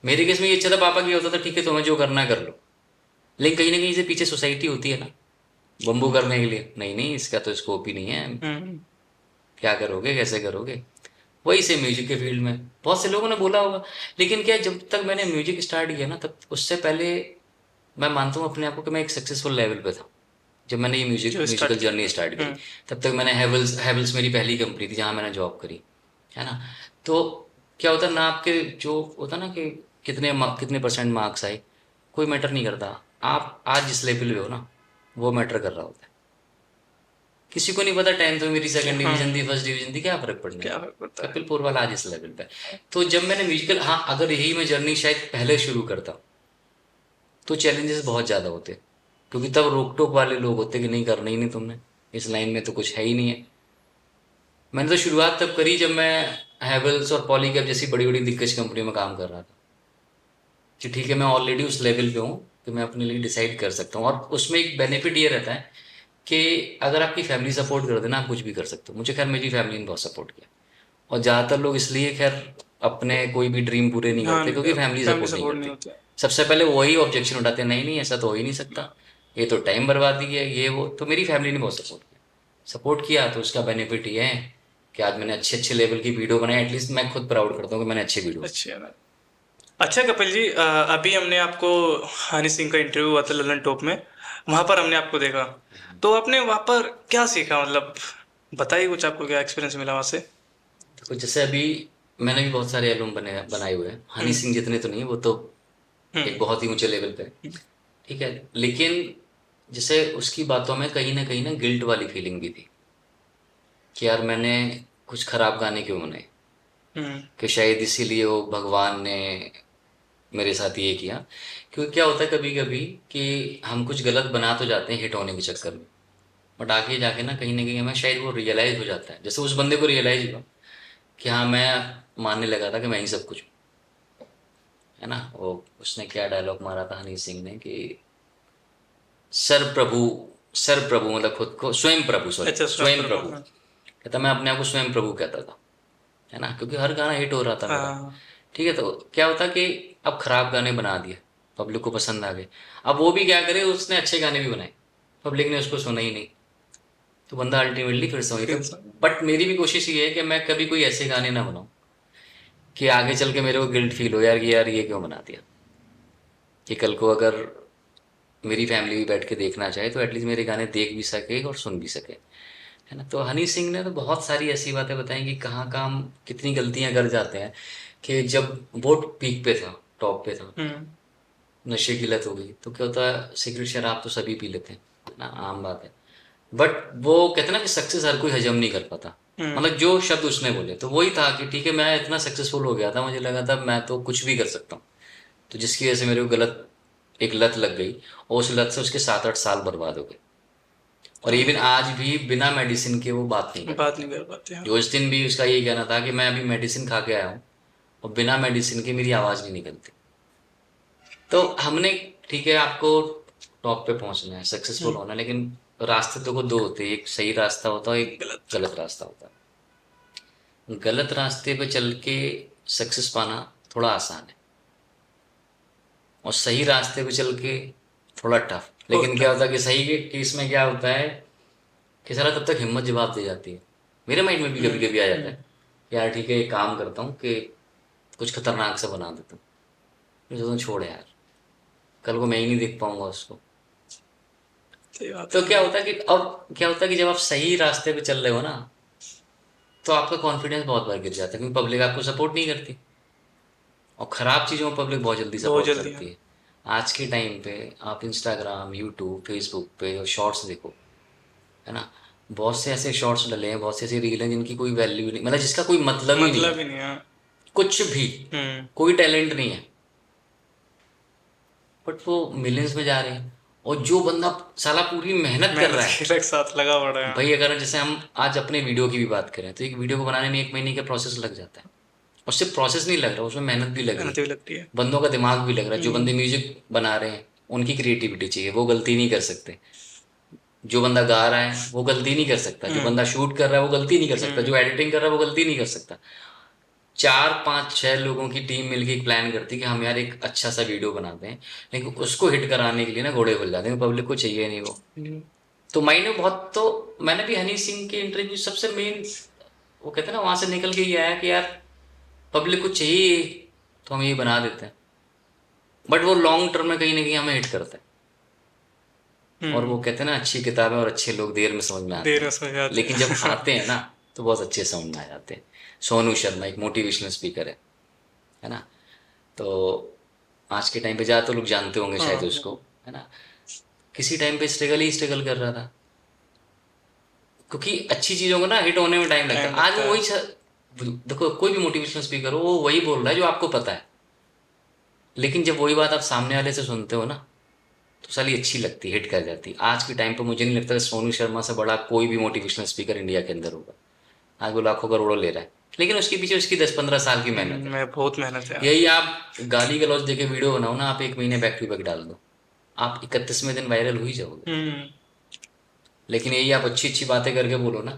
मेरे केस में ये अच्छा था, पापा की होता था ठीक है तुम्हें जो करना है कर लो। लेकिन कहीं ना कहीं से पीछे सोसाइटी होती है ना बम्बू करने के लिए, नहीं नहीं इसका तो स्कोप ही नहीं है, हम्म। क्या करोगे कैसे करोगे। वही से म्यूजिक के फील्ड में बहुत से लोगों ने बोला होगा। लेकिन क्या, जब तक मैंने म्यूजिक स्टार्ट किया ना, तब उससे पहले मैं मानता हूँ अपने आप को कि मैं एक सक्सेसफुल लेवल पे था जब मैंने ये जो म्यूजिकल स्टार्ट किया। जर्नी स्टार्ट करी। हम्म। तब तक मैंने हैवल्स हैवल्स मेरी पहली कंपनी थी जहाँ मैंने जॉब करी, है ना। तो क्या होता ना, आपके जो होता ना कि कितने परसेंट मार्क्स आए, कोई मैटर नहीं करता। आप आज जिस लेवल पे हो ना, वो मैटर कर रहा होता है। किसी को नहीं पता 10th में मेरी सेकंड डिवीजन थी, हाँ, फर्स्ट डिवीजन थी, क्या फर्क पड़ना है। क्या फर्क पड़ता है। कपिल पोरवाल आज इस लेवल पे है। तो जब मैंने म्यूजिकल, हाँ, अगर यही मैं जर्नी शायद पहले शुरू करता तो चैलेंजेस बहुत ज़्यादा होते, क्योंकि तब रोक टोक वाले लोग होते कि नहीं करना ही नहीं तुमने, इस लाइन में तो कुछ है ही नहीं है। मैंने तो शुरुआत तब करी जब मैं हैवेल्स और पॉलीकैब जैसी बड़ी बड़ी दिग्गज कंपनियों में काम कर रहा था, कि ठीक है मैं ऑलरेडी उस लेवल पे हूँ कि मैं अपने लिए डिसाइड कर सकता हूँ। और उसमें एक बेनिफिट ये रहता है कि अगर आपकी फैमिली सपोर्ट कर देना, आप कुछ भी कर सकते हो। मुझे खैर मेरी फैमिली ने बहुत सपोर्ट किया, और ज़्यादातर लोग इसलिए खैर अपने कोई भी ड्रीम पूरे नहीं हाँ, करते क्योंकि फैमिली फैमिली सपोर्ट नहीं सपोर्ट नहीं करती। होता। सबसे पहले वही ऑब्जेक्शन उठाते हैं, नहीं नहीं ऐसा तो हो ही नहीं सकता, ये तो टाइम बर्बादी है, ये वो। तो मेरी फैमिली ने बहुत सपोर्ट किया, तो उसका बेनिफिट ये है कि आज मैंने अच्छे अच्छे लेवल की वीडियो बनाई। एटलीस्ट मैं खुद प्राउड करता हूँ कि मैंने अच्छे वीडियो। अच्छी है ना। अच्छा कपिल जी, अभी हमने आपको हनी सिंह का इंटरव्यू हुआ था ललन टॉप में, वहां पर हमने आपको देखा, तो आपने वहां पर क्या सीखा, मतलब बताइए कुछ, आपको क्या एक्सपीरियंस मिला वहां से। देखो जैसे अभी मैंने भी बहुत सारे एल्बम बनाए हुए हैं, हनी हम्म। सिंह जितने तो नहीं, वो तो एक हम्म। बहुत ही ऊंचे लेवल पे है, ठीक है। लेकिन जैसे उसकी बातों में कहीं ना गिल्ट वाली फीलिंग भी थी कि यार मैंने कुछ खराब गाने क्यों बनाए, हम्म। कि शायद इसीलिए वो भगवान ने मेरे साथ ये किया। क्योंकि क्या होता है कभी कभी कि हम कुछ गलत बना तो जाते हैं हिट होने के चक्कर में, बट आगे जाके ना कहीं हमें शायद वो रियलाइज हो जाता है। जैसे उस बंदे को रियलाइज हुआ कि हाँ मैं मानने लगा था कि मैं ही सब कुछ हूँ, है ना। वो उसने क्या डायलॉग मारा था हनी सिंह ने कि सर प्रभु, सर प्रभु मतलब खुद को स्वयं प्रभु, सॉरी अच्छा, स्वयं स्वयं प्रभा, प्रभु। हाँ। कहता मैं अपने आप को स्वयं प्रभु कहता था, है ना, क्योंकि हर गाना हिट हो रहा था मेरा। हाँ। ठीक है, तो क्या होता कि अब खराब गाने बना दिए, पब्लिक को पसंद आ गए। अब वो भी क्या करे, उसने अच्छे गाने भी बनाए, पब्लिक ने उसको सुना ही नहीं, तो बंदा अल्टीमेटली फिर से वही था। फिर से। बट मेरी भी कोशिश ये है कि मैं कभी कोई ऐसे गाने ना बनाऊं कि आगे चल के मेरे को गिल्ट फील हो यार कि यार ये क्यों बना दिया, कि कल को अगर मेरी फैमिली भी बैठ के देखना चाहे तो एटलीस्ट मेरे गाने देख भी सके और सुन भी सके, है ना। तो हनी सिंह ने तो बहुत सारी ऐसी बातें बताई कि कहाँ कहाँ हम कितनी गलतियां कर जाते हैं। कि जब वो पीक पे था, टॉप पे था, हम्म। नशे की लत हो गई, तो क्या होता है, सिगरेट शराब तो सभी पी लेते हैं, है ना, आम बात है। बट वो कहते हैं ना कि सक्सेस हर कोई हजम नहीं कर पाता। हम्म। मतलब जो शब्द उसने बोले तो वही था कि ठीक है मैं इतना सक्सेसफुल हो गया था, मुझे लगा था मैं तो कुछ भी कर सकता हूँ, तो जिसकी वजह से मेरे को गलत एक लत लग गई, और उस लत से उसके 7-8 साल बर्बाद हो गए। और इवन आज भी बिना मेडिसिन के वो बात नहीं कर बात पाता। नहीं कर पाते हैं। जो उस दिन भी उसका यही कहना था कि मैं अभी मेडिसिन खा के आया हूँ और बिना मेडिसिन के मेरी आवाज़ नहीं निकलती। तो हमने, ठीक है आपको टॉप पे पहुंचना है, सक्सेसफुल हम्म। होना है, लेकिन रास्ते तो को दो होते हैं, एक सही रास्ता होता है, एक गलत। गलत रास्ता होता है। गलत रास्ते पे चल के सक्सेस पाना थोड़ा आसान है, और सही रास्ते पे चल के थोड़ा टफ। लेकिन होता क्या है। होता है कि सही के केस में क्या होता है कि सारा तब तक हिम्मत जवाब दे जाती है। मेरे माइंड में भी कभी हम्म। कभी आ जाता हम्म। है यार ठीक है एक काम करता हूँ कि कुछ खतरनाक सा बना देता हूँ, फिर सोचता हूँ छोड़ यार, कल को मैं ही नहीं देख पाऊंगा उसको। सही बात तो है। क्या होता है कि अब क्या होता है कि जब आप सही रास्ते पे चल रहे हो ना, तो आपका कॉन्फिडेंस बहुत बार गिर जाता है, क्योंकि पब्लिक आपको सपोर्ट नहीं करती, और ख़राब चीज़ों में पब्लिक बहुत जल्दी बहुत सपोर्ट जल्दी करती है। है। आज के टाइम पे आप इंस्टाग्राम, यूट्यूब, फेसबुक पे शॉर्ट्स देखो, है ना, बहुत से ऐसे शॉर्ट्स डले हैं, बहुत से ऐसी रील हैं जिनकी कोई वैल्यू नहीं, मतलब जिसका कोई मतलब ही नहीं है, मतलब ही नहीं है। कुछ भी, हम्म। कोई टैलेंट नहीं है, बट वो मिलियंस में जा रहे हैं। और जो बंदा साला पूरी मेहनत कर मेहनत रहा है, के साथ लगा पड़ा है। भाई अगर जैसे हम आज अपने वीडियो की भी बात करें तो एक वीडियो को बनाने में 1 महीने का प्रोसेस लग जाता है, और सिर्फ प्रोसेस नहीं लग रहा, उसमें मेहनत भी लग रही मेहनत है, भी लगती है। बंदों का दिमाग भी लग रहा है। जो हम्म। बंदे म्यूजिक बना रहे हैं उनकी क्रिएटिविटी चाहिए, वो गलती नहीं कर सकते। जो बंदा गा रहा है वो गलती नहीं कर सकता, जो हम्म। बंदा शूट कर रहा है वो गलती नहीं कर सकता, हम्म। जो एडिटिंग कर रहा है वो गलती नहीं कर सकता। 4-5-6 लोगों की टीम मिलकर एक प्लान करती है कि हम यार एक अच्छा सा वीडियो बनाते हैं, लेकिन उसको हिट कराने के लिए ना घोड़े खुल जाते हैं, पब्लिक को चाहिए नहीं वो। हम्म। तो माइंड में बहुत, तो मैंने भी हनी सिंह के इंटरव्यू सबसे मेन, वो कहते हैं ना, वहां से निकल के ये आया कि यार पब्लिक को चाहिए तो हम ये बना देते हैं। बट वो लॉन्ग टर्म में कहीं ना कहीं हमें हिट करता है। और वो हम्म। कहते हैं ना, अच्छी किताबें और अच्छे लोग देर में समझ में आते देर में हैं, समझ आते लेकिन जब हैं। आते हैं ना तो बहुत अच्छे समझ में आ जाते हैं। सोनू शर्मा एक मोटिवेशनल स्पीकर है ना। तो आज के टाइम पे ज़्यादातर लोग जानते होंगे शायद हाँ। उसको, है ना। किसी टाइम पे स्ट्रगल ही स्ट्रगल कर रहा था, क्योंकि अच्छी चीज़ों को ना हिट होने में टाइम लगता टाइम है। आज लगता वो है। वही देखो, कोई भी मोटिवेशनल स्पीकर हो, वो वही बोल रहा है जो आपको पता है, लेकिन जब वही बात आप सामने वाले से सुनते हो ना, तो साली अच्छी लगती, हिट कर जाती। आज के टाइम पे मुझे नहीं लगता कि सोनू शर्मा से बड़ा कोई भी मोटिवेशनल स्पीकर इंडिया के अंदर होगा। आज वो लाखों करोड़ों ले रहा है, लेकिन उसके पीछे उसकी 10-15 साल की मेहनत है। मैं बहुत मेहनत है। यही आप गाली गलौज देके वीडियो बनाओ ना, आप 1 महीने बैक टू बैक डाल दो, आप 31वें दिन वायरल हो ही जाओगे। हम्म। लेकिन यही आप अच्छी अच्छी बातें करके बोलो ना,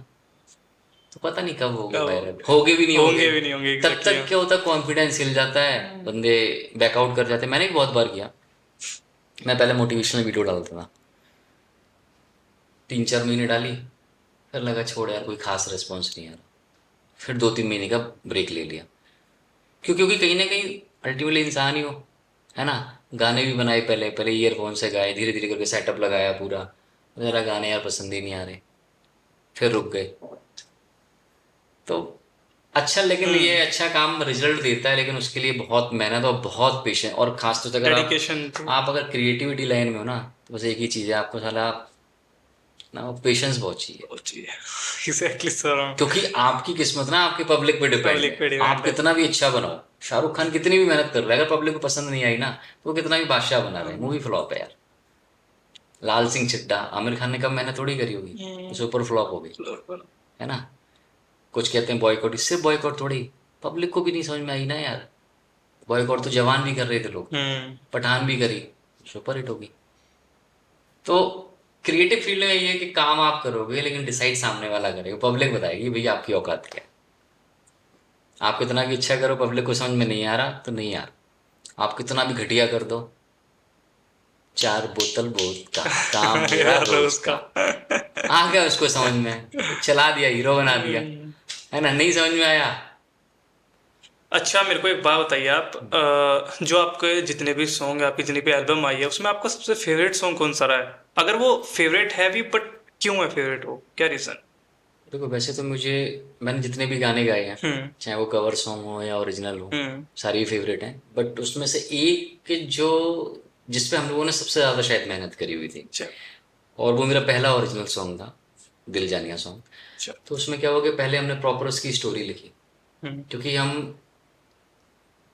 तो पता नहीं कब होगे वायरल, कब होगे भी नहीं होगे। होंगे भी नहीं होंगे, तब एग्जैक्टली। तक क्या होता है, कॉन्फिडेंस हिल जाता है, बंदे बैकआउट कर जाते हैं। मैंने भी बहुत बार किया। मैं पहले मोटिवेशनल वीडियो डालता था, 3-4 महीने डाली, फिर लगा छोड़ यार, कोई खास रिस्पॉन्स नहीं आ रहा, फिर 2-3 महीने का ब्रेक ले लिया। क्योंकि कहीं ना कहीं अल्टीमेटली इंसान ही हो, है ना। गाने भी बनाए, पहले पहले ईयरफोन से गाए, धीरे धीरे करके सेटअप लगाया पूरा, ज़रा गाने यार पसंद ही नहीं आ रहे, फिर रुक गए। तो अच्छा, लेकिन ये हम्म। अच्छा काम रिजल्ट देता है, लेकिन उसके लिए बहुत मेहनत और बहुत पेशेंस, और खास तौर से अगर डेडिकेशन तो। आप अगर क्रिएटिविटी लाइन में हो ना, तो बस एक ही चीज़ है आपको, साला ना पेशेंस बहुत चाहिए। बहुत चाहिए। Exactly sir. क्योंकि आपकी किस्मत ना आपके पब्लिक पे डिपेंड पब्लिक है। पे आप डिपेंड है। कितना भी अच्छा बनाओ, शाहरुख खान कितनी भी मेहनत कर रहा है, अगर पब्लिक को पसंद नहीं आई ना, तो वो कितना भी बादशाह बना रहे हैं, मूवी फ्लॉप है यार। लाल सिंह चड्ढा, आमिर खान ने कम मेहनत थोड़ी करी होगी, हम्म। उसे ऊपर फ्लॉप हो गई, है ना। कुछ कहते हैं बॉयकॉट, इससे बॉयकॉट थोड़ी, पब्लिक को भी नहीं समझ में आई ना यार। बॉयकॉट तो जवान भी कर रहे थे लोग, हम्म। पठान भी करी, सुपर हिट होगी। तो क्रिएटिव फील्ड में ये है कि काम आप करोगे, लेकिन डिसाइड सामने वाला करेगा, पब्लिक बताएगी भैया आपकी औकात क्या है। आप कितना भी अच्छा करो, पब्लिक को समझ में नहीं आ रहा तो नहीं आ रहा। आप कितना भी घटिया कर दो, 4 बोतल वोद का, काम मेरा यार रोज उसका। का, आ गया उसको समझ में, चला दिया, हीरो बना दिया, हम्म। है ना। नहीं समझ में आया। अच्छा, मेरे को एक बात बताइए आप, जो आपके जितने भी सॉन्ग, आपकी जितनी भी एल्बम आई है, उसमें आपका सबसे फेवरेट सॉन्ग कौन सा रहा है? अगर वो फेवरेट है भी, बट क्यों है फेवरेट, वो क्या रीजन? देखो वैसे तो मुझे, मैंने जितने भी गाने गाए हैं, हम्म। चाहे वो कवर सॉन्ग हो या ओरिजिनल हो, हम्म। सारे ही फेवरेट हैं। बट उसमें से एक जो, जिस पे हम लोगों ने सबसे ज़्यादा शायद मेहनत करी हुई थी, अच्छा। और वो मेरा पहला ओरिजिनल सॉन्ग था, दिल जानिया सॉन्ग। अच्छा। तो उसमें क्या हुआ कि पहले हमने प्रॉपर उसकी स्टोरी लिखी, हम्म। क्योंकि हम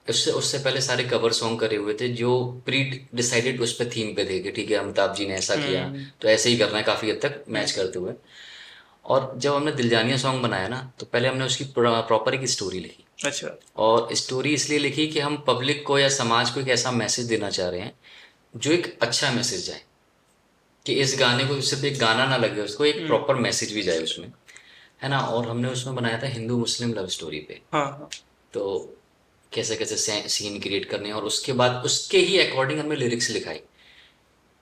उससे उससे पहले सारे कवर सॉन्ग करे हुए थे जो प्री डिसाइडेड उस पर थीम पे थे, कि ठीक है अमिताभ जी ने ऐसा किया, हम्म। तो ऐसे ही करना है, काफ़ी हद तक मैच हम्म। करते हुए। और जब हमने दिलजानिया सॉन्ग बनाया ना, तो पहले हमने उसकी प्रॉपर एक स्टोरी लिखी। अच्छा। और स्टोरी इसलिए लिखी कि हम पब्लिक को या समाज को एक ऐसा मैसेज देना चाह रहे हैं, जो एक अच्छा मैसेज जाए, कि इस गाने को सिर्फ एक गाना ना लगे, उसको एक हम्म। प्रॉपर मैसेज भी जाए उसमें, है ना। और हमने उसमें बनाया था हिंदू मुस्लिम लव स्टोरी पे। हाँ हाँ। तो कैसे कैसे सीन क्रिएट करने हैं, और उसके बाद उसके ही अकॉर्डिंग हमने लिरिक्स लिखाई,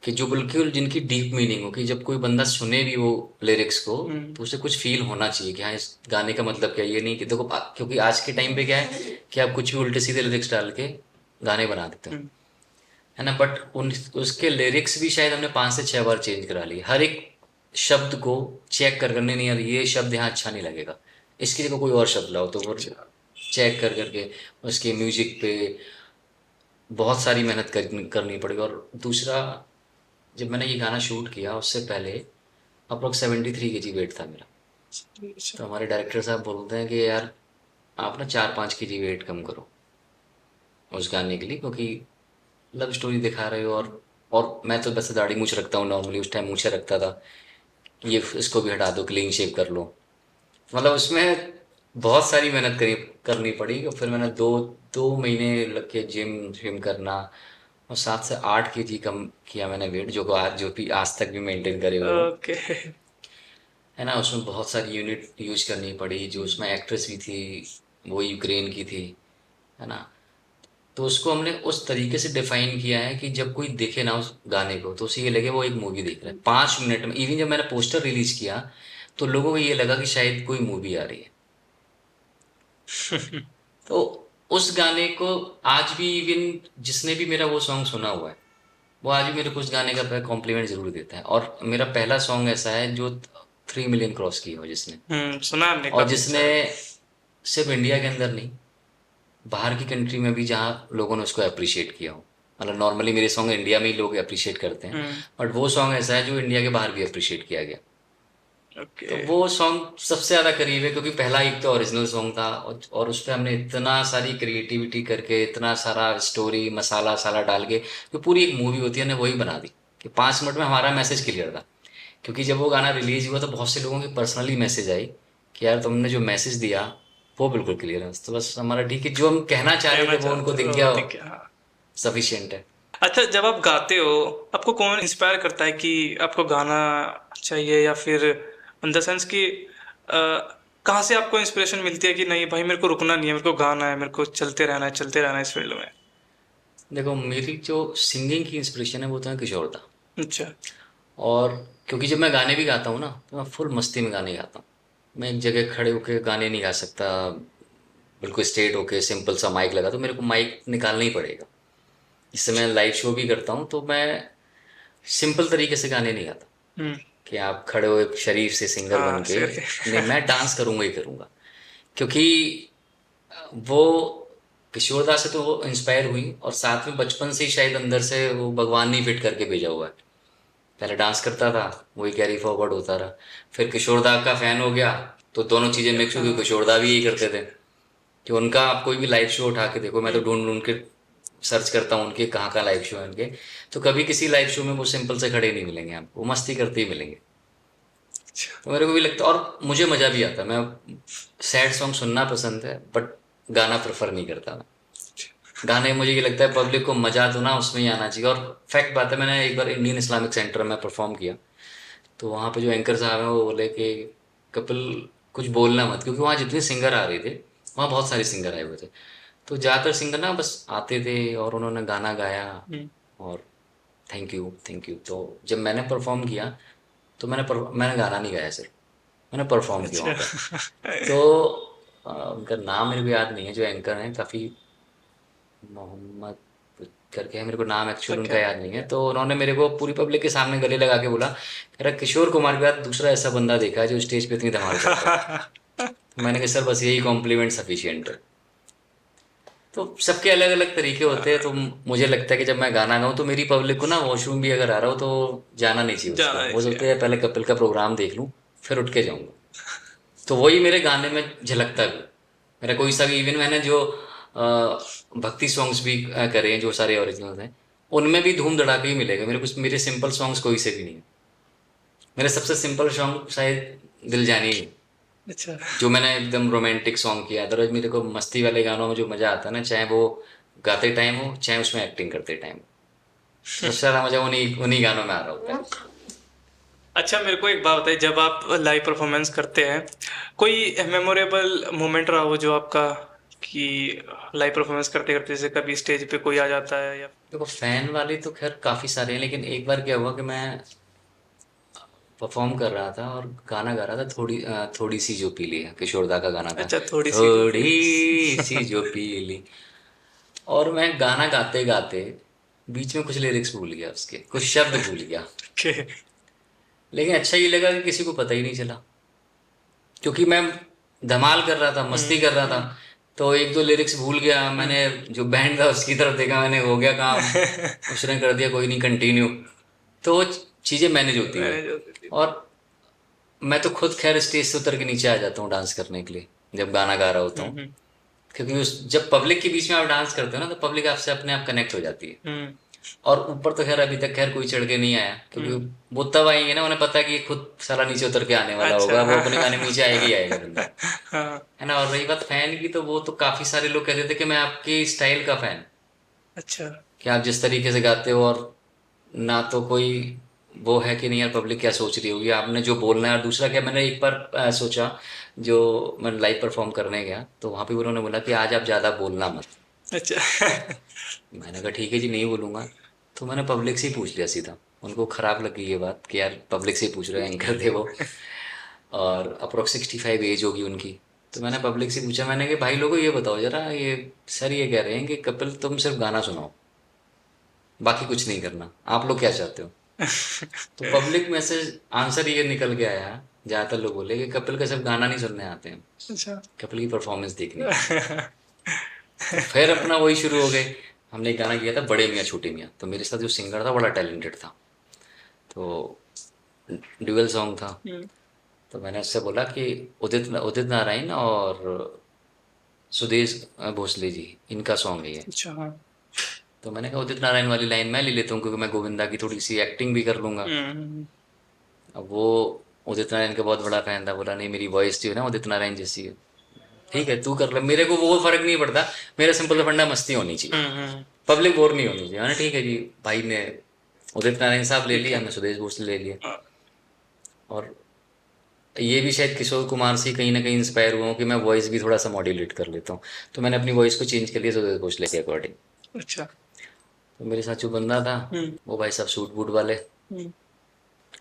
कि जो बिल्कुल जिनकी डीप मीनिंग हो, कि जब कोई बंदा सुने भी वो लिरिक्स को, हम्म। तो उसे कुछ फील होना चाहिए कि हाँ इस गाने का मतलब क्या है। ये नहीं कि देखो क्योंकि आज के टाइम पे क्या है कि आप कुछ भी उल्टे सीधे लिरिक्स डाल के गाने बना देते हो, हम्म। है ना। बट उन उसके लिरिक्स भी शायद हमने 5 से 6 बार चेंज करा लिए, हर एक शब्द को चेक कर करने, नहीं यार ये शब्द यहाँ अच्छा नहीं लगेगा, इसकी जगह कोई और शब्द लाओ, तो वो अच्छा। चेक कर करके उसके म्यूजिक पे बहुत सारी मेहनत करनी पड़ेगी। और दूसरा, जब मैंने ये गाना शूट किया उससे पहले अप्रोक्स 73 kg वेट था मेरा। अच्छा। तो हमारे डायरेक्टर साहब बोलते हैं कि यार आप ना 4-5 kg वेट कम करो उस गाने के लिए, क्योंकि लव स्टोरी दिखा रहे हो। और मैं तो वैसे दाढ़ी मूछ रखता हूँ नॉर्मली, उस टाइम मूछे रखता था, ये इसको भी हटा दो, क्लीन शेव कर लो। मतलब उसमें बहुत सारी मेहनत करनी पड़ी। और फिर मैंने 2 2 महीने लग के जिम जिम करना, और 7 से 8 kg कम किया मैंने वेट, जो भी आज तक भी मेंटेन करे हुए हो, ओके। है ना। उसमें बहुत सारी यूनिट यूज करनी पड़ी, जो उसमें एक्ट्रेस भी थी वो यूक्रेन की थी, है ना। तो उसको हमने उस तरीके से डिफाइन किया है कि जब कोई देखे ना उस गाने को, तो उसे ये लगे वो एक मूवी देख रहा है 5 मिनट में। इवन जब मैंने पोस्टर रिलीज किया, तो लोगों को ये लगा कि शायद कोई मूवी आ रही है। तो उस गाने को आज भी इवन जिसने भी मेरा वो सॉन्ग सुना हुआ है वो आज भी मेरे को उस गाने का कॉम्प्लीमेंट जरूर देता है। और मेरा पहला सॉन्ग ऐसा है जो 3 मिलियन क्रॉस किया हो जिसने, सुना है हमने, और काफी अच्छा जिसने है। सिर्फ इंडिया के अंदर नहीं, बाहर की कंट्री में भी जहाँ लोगों ने उसको अप्रिशिएट किया हो। मतलब नॉर्मली मेरे सॉन्ग इंडिया में ही लोग अप्रिशिएट करते हैं, हम्म। बट वो सॉन्ग ऐसा है जो इंडिया के बाहर भी अप्रिशिएट किया गया। तो ओके। वो सॉन्ग सबसे ज़्यादा करीब है, क्योंकि पहला एक तो ओरिजिनल सॉन्ग था और उस पर हमने इतना सारी क्रिएटिविटी करके, इतना सारा स्टोरी मसाला साला डाल के जो पूरी एक मूवी होती है ना वही बना दी कि 5 मिनट में हमारा मैसेज क्लियर था। क्योंकि जब वो गाना रिलीज हुआ तो बहुत से लोगों की पर्सनली मैसेज आई कि यार तुमने जो मैसेज दिया वो बिल्कुल क्लियर है। तो बस हमारा ठीक है, जो हम कहना चाह रहे कहना थे वो उनको चाहते दिख हो गया हो, ठीक है, हाँ। सफिशियंट है। अच्छा, जब आप गाते हो, आपको कौन इंस्पायर करता है कि आपको गाना चाहिए, या फिर इन द सेंस कि कहाँ से आपको इंस्पिरेशन मिलती है कि नहीं भाई मेरे को रुकना नहीं है, मेरे को गाना है, मेरे को चलते रहना है इस फील्ड में? देखो मेरी जो सिंगिंग की इंस्पिरेशन है वो तो है किशोर दा। अच्छा। और क्योंकि जब मैं गाने भी गाता हूँ ना तो मैं फुल मस्ती में गाने गाता हूँ। मैं एक जगह खड़े होके गाने नहीं गा सकता, बिल्कुल स्ट्रेट होके सिंपल सा माइक लगा, तो मेरे को माइक निकालना ही पड़ेगा। इससे मैं लाइव शो भी करता हूँ तो मैं सिंपल तरीके से गाने नहीं गाता हम्म। कि आप खड़े हो एक शरीफ से सिंगर बन हाँ, के। शेर नहीं, के। मैं डांस करूँगा ही करूँगा। क्योंकि वो किशोरदा से तो वो इंस्पायर हुई, और साथ में बचपन से ही शायद अंदर से वो भगवान ने फिट करके भेजा हुआ है। पहले डांस करता था, वही कैरी फॉरवर्ड होता रहा। फिर किशोरदा का फैन हो गया तो दोनों चीज़ें मिक्स हो गई। हाँ। किशोरदा भी यही करते थे कि उनका आप कोई भी लाइव शो उठा के देखो, मैं तो हम्म। ढूंढ ढूंढ के सर्च करता हूँ उनके कहाँ का लाइव शो है उनके, तो कभी किसी लाइव शो में वो सिंपल से खड़े नहीं मिलेंगे आपको, वो मस्ती करते ही मिलेंगे। अच्छा। तो मेरे को भी लगता है और मुझे मज़ा भी आता है। मैं सैड सॉन्ग सुनना पसंद है बट गाना प्रेफर नहीं करता मैं। गाने मुझे ये लगता है पब्लिक को मज़ा तो ना उसमें ही आना चाहिए। और फैक्ट बात है, मैंने एक बार इंडियन इस्लामिक सेंटर में परफॉर्म किया तो वहाँ पे जो एंकर साहब हैं वो बोले कि कपिल कुछ बोलना मत, क्योंकि वहाँ जितने सिंगर आ रहे थे वहाँ बहुत सारे सिंगर आए हुए थे। तो ज़्यादातर सिंगर ना बस आते थे और उन्होंने गाना गाया हम्म। और थैंक यू थैंक यू। तो जब मैंने परफॉर्म किया तो मैंने गाना नहीं गाया, सिर्फ मैंने परफॉर्म किया अच्छा। वहाँ पे। तो उनका नाम मेरे को याद नहीं है, जो एंकर हैं काफ़ी, मोहम्मद कुछ करके है, मेरे को नाम एक्चुअल ओके। उनका याद नहीं है। तो उन्होंने मेरे को पूरी पब्लिक के सामने गले लगा के बोला, कह रहा किशोर कुमार के बाद दूसरा ऐसा बंदा देखा है जो स्टेज पे इतनी धमाल करता है। तो मैंने कहा सर बस यही कॉम्प्लीमेंट सफिशिएंट है। तो सबके अलग अलग तरीके होते हैं। तो मुझे लगता है कि जब मैं गाना गाऊं तो मेरी पब्लिक को ना वॉशरूम भी अगर आ रहा हो तो जाना नहीं चाहिए उसको, जाना नहीं वो चाहिए। सोचते हैं पहले कपिल का प्रोग्राम देख लूं फिर उठ के जाऊंगा। तो वही मेरे गाने में झलकता भी। मेरा कोई सा भी इवन मैंने जो भक्ति सॉन्ग्स भी करे हैं जो सारे ओरिजिनल हैं उनमें भी धूम धड़ाके ही मिलेगा मेरे कुछ। मेरे सिंपल सॉन्ग्स कोई से भी नहीं है। मेरे सबसे सिंपल सॉन्ग शायद दिल जानी है, अच्छा। जो मैंने एकदम रोमांटिक सॉन्ग किया। अदरवाइज मेरे को मस्ती वाले गानों में जो मज़ा आता है ना, चाहे वो गाते टाइम हो चाहे उसमें एक्टिंग करते टाइम हो, सबसे ज़्यादा मज़ा उन्हीं उन्हीं गानों में आ रहा होता है। अच्छा, मेरे को एक बात बताइए, जब आप लाइव परफॉर्मेंस करते हैं, कोई मेमोरेबल मोमेंट रहा हो जो आपका, कि लाइव परफॉर्मेंस करते करते जैसे कभी स्टेज पे कोई आ जाता है, या देखो फैन वाले तो खैर काफ़ी सारे हैं, लेकिन एक बार क्या हुआ कि मैं परफॉर्म कर रहा था और गाना गा रहा था, थोड़ी सी जो पीली है, किशोरदा का गाना था, अच्छा, थोड़ी सी जो भी। थोड़ी सी जो पीली। और मैं गाना गाते गाते बीच में कुछ लिरिक्स भूल गया, उसके कुछ शब्द भूल गया। के। लेकिन अच्छा ये लगा कि किसी को पता ही नहीं चला, क्योंकि मैं धमाल कर रहा था, मस्ती कर रहा था। तो एक दो लिरिक्स भूल गया, मैंने जो बैंड था उसकी तरफ देखा, मैंने हो गया काम, उसने कर दिया कोई नहीं कंटिन्यू। तो वो चीज़ें मैनेज होती गई। मैंने जो दी थी। और मैं तो खुद खैर स्टेज से उतर के नीचे आ जाता हूँ डांस करने के लिए जब गाना गा रहा होता हूँ। हम्म। क्योंकि उस जब पब्लिक के बीच में आप डांस करते हो ना तो पब्लिक आपसे अपने आप कनेक्ट हो जाती है। हम्म। और ऊपर तो खैर अभी तक खैर कोई चढ़ के नहीं आया, क्योंकि हम्म। वो तब आएंगे ना उन्हें पता है कि खुद साला नीचे उतर के आने वाला अच्छा। होगा, वो हाँ। अपने गाने में नीचे आएगा ही आएगा बंदा, हाँ। है ना। और रही बात फैन की, तो वो तो काफी सारे लोग कहते थे कि मैं आपके स्टाइल का फैन, अच्छा। कि आप जिस तरीके से गाते हो। और ना तो कोई वो है कि नहीं यार पब्लिक क्या सोच रही होगी, आपने जो बोलना है। और दूसरा क्या, मैंने एक बार सोचा, जो मैं लाइव परफॉर्म करने गया तो वहाँ पे उन्होंने बोला कि आज आप ज़्यादा बोलना मत। अच्छा। मैंने कहा ठीक है जी नहीं बोलूँगा। तो मैंने पब्लिक से ही पूछ लिया सीधा, उनको ख़राब लगी ये बात कि यार पब्लिक से ही पूछ रहे हैं, एंकर थे वो। और अप्रोक्स 65 एज होगी उनकी। तो मैंने पब्लिक से पूछा, मैंने कि भाई लोगों ये बताओ जरा, ये सर ये कह रहे हैं कि कपिल तुम सिर्फ गाना सुनाओ, बाकी कुछ नहीं करना, आप लोग क्या चाहते हो? तो पब्लिक में से आंसर ये निकल के आया, ज्यादातर लोग बोले कि कपिल का सिर्फ गाना नहीं सुनने आते हैं, अच्छा। कपिल की परफॉर्मेंस देखनी है। तो फिर अपना वही शुरू हो गए। हमने एक गाना किया था बड़े मियाँ छोटे मियाँ, तो मेरे साथ जो सिंगर था बड़ा टैलेंटेड था, तो ड्यूअल सॉन्ग था। हम्म, तो मैंने उससे बोला कि उदित उदित नारायण और सुदेश भोसले जी, इनका सॉन्ग है ये। अच्छा। हाँ। तो मैंने कहा उदित नारायण वाली लाइन मैं ले लेता हूँ, क्योंकि मैं गोविंदा की थोड़ी सी एक्टिंग भी कर लूँगा। हम्म। अब वो उदित नारायण का बहुत बड़ा फैन था, बोला नहीं मेरी वॉइस जो है ना उदित नारायण जैसी है, ठीक है तू कर ले, मेरे को वो फर्क नहीं पड़ता, मेरा सिंपल सा फंडा मस्ती होनी चाहिए, हम्म। पब्लिक बोर नहीं होनी चाहिए। हाँ ठीक है जी, भाई ने उदित नारायण साहब ले ठीक लिया, है। मैं सुदेश भोसले ले लिया। हाँ, और ये भी शायद किशोर कुमार से कहीं ना कहीं इंस्पायर हुआ हूँ कि मैं वॉइस भी थोड़ा सा मॉड्यूलेट कर लेता हूँ, तो मैंने अपनी वॉइस को चेंज कर लिया सुदेश भोसले के अकॉर्डिंग। अच्छा। तो मेरे साथ जो बंदा था, हम्म। वो भाई साहब सूट बूट वाले, हम्म।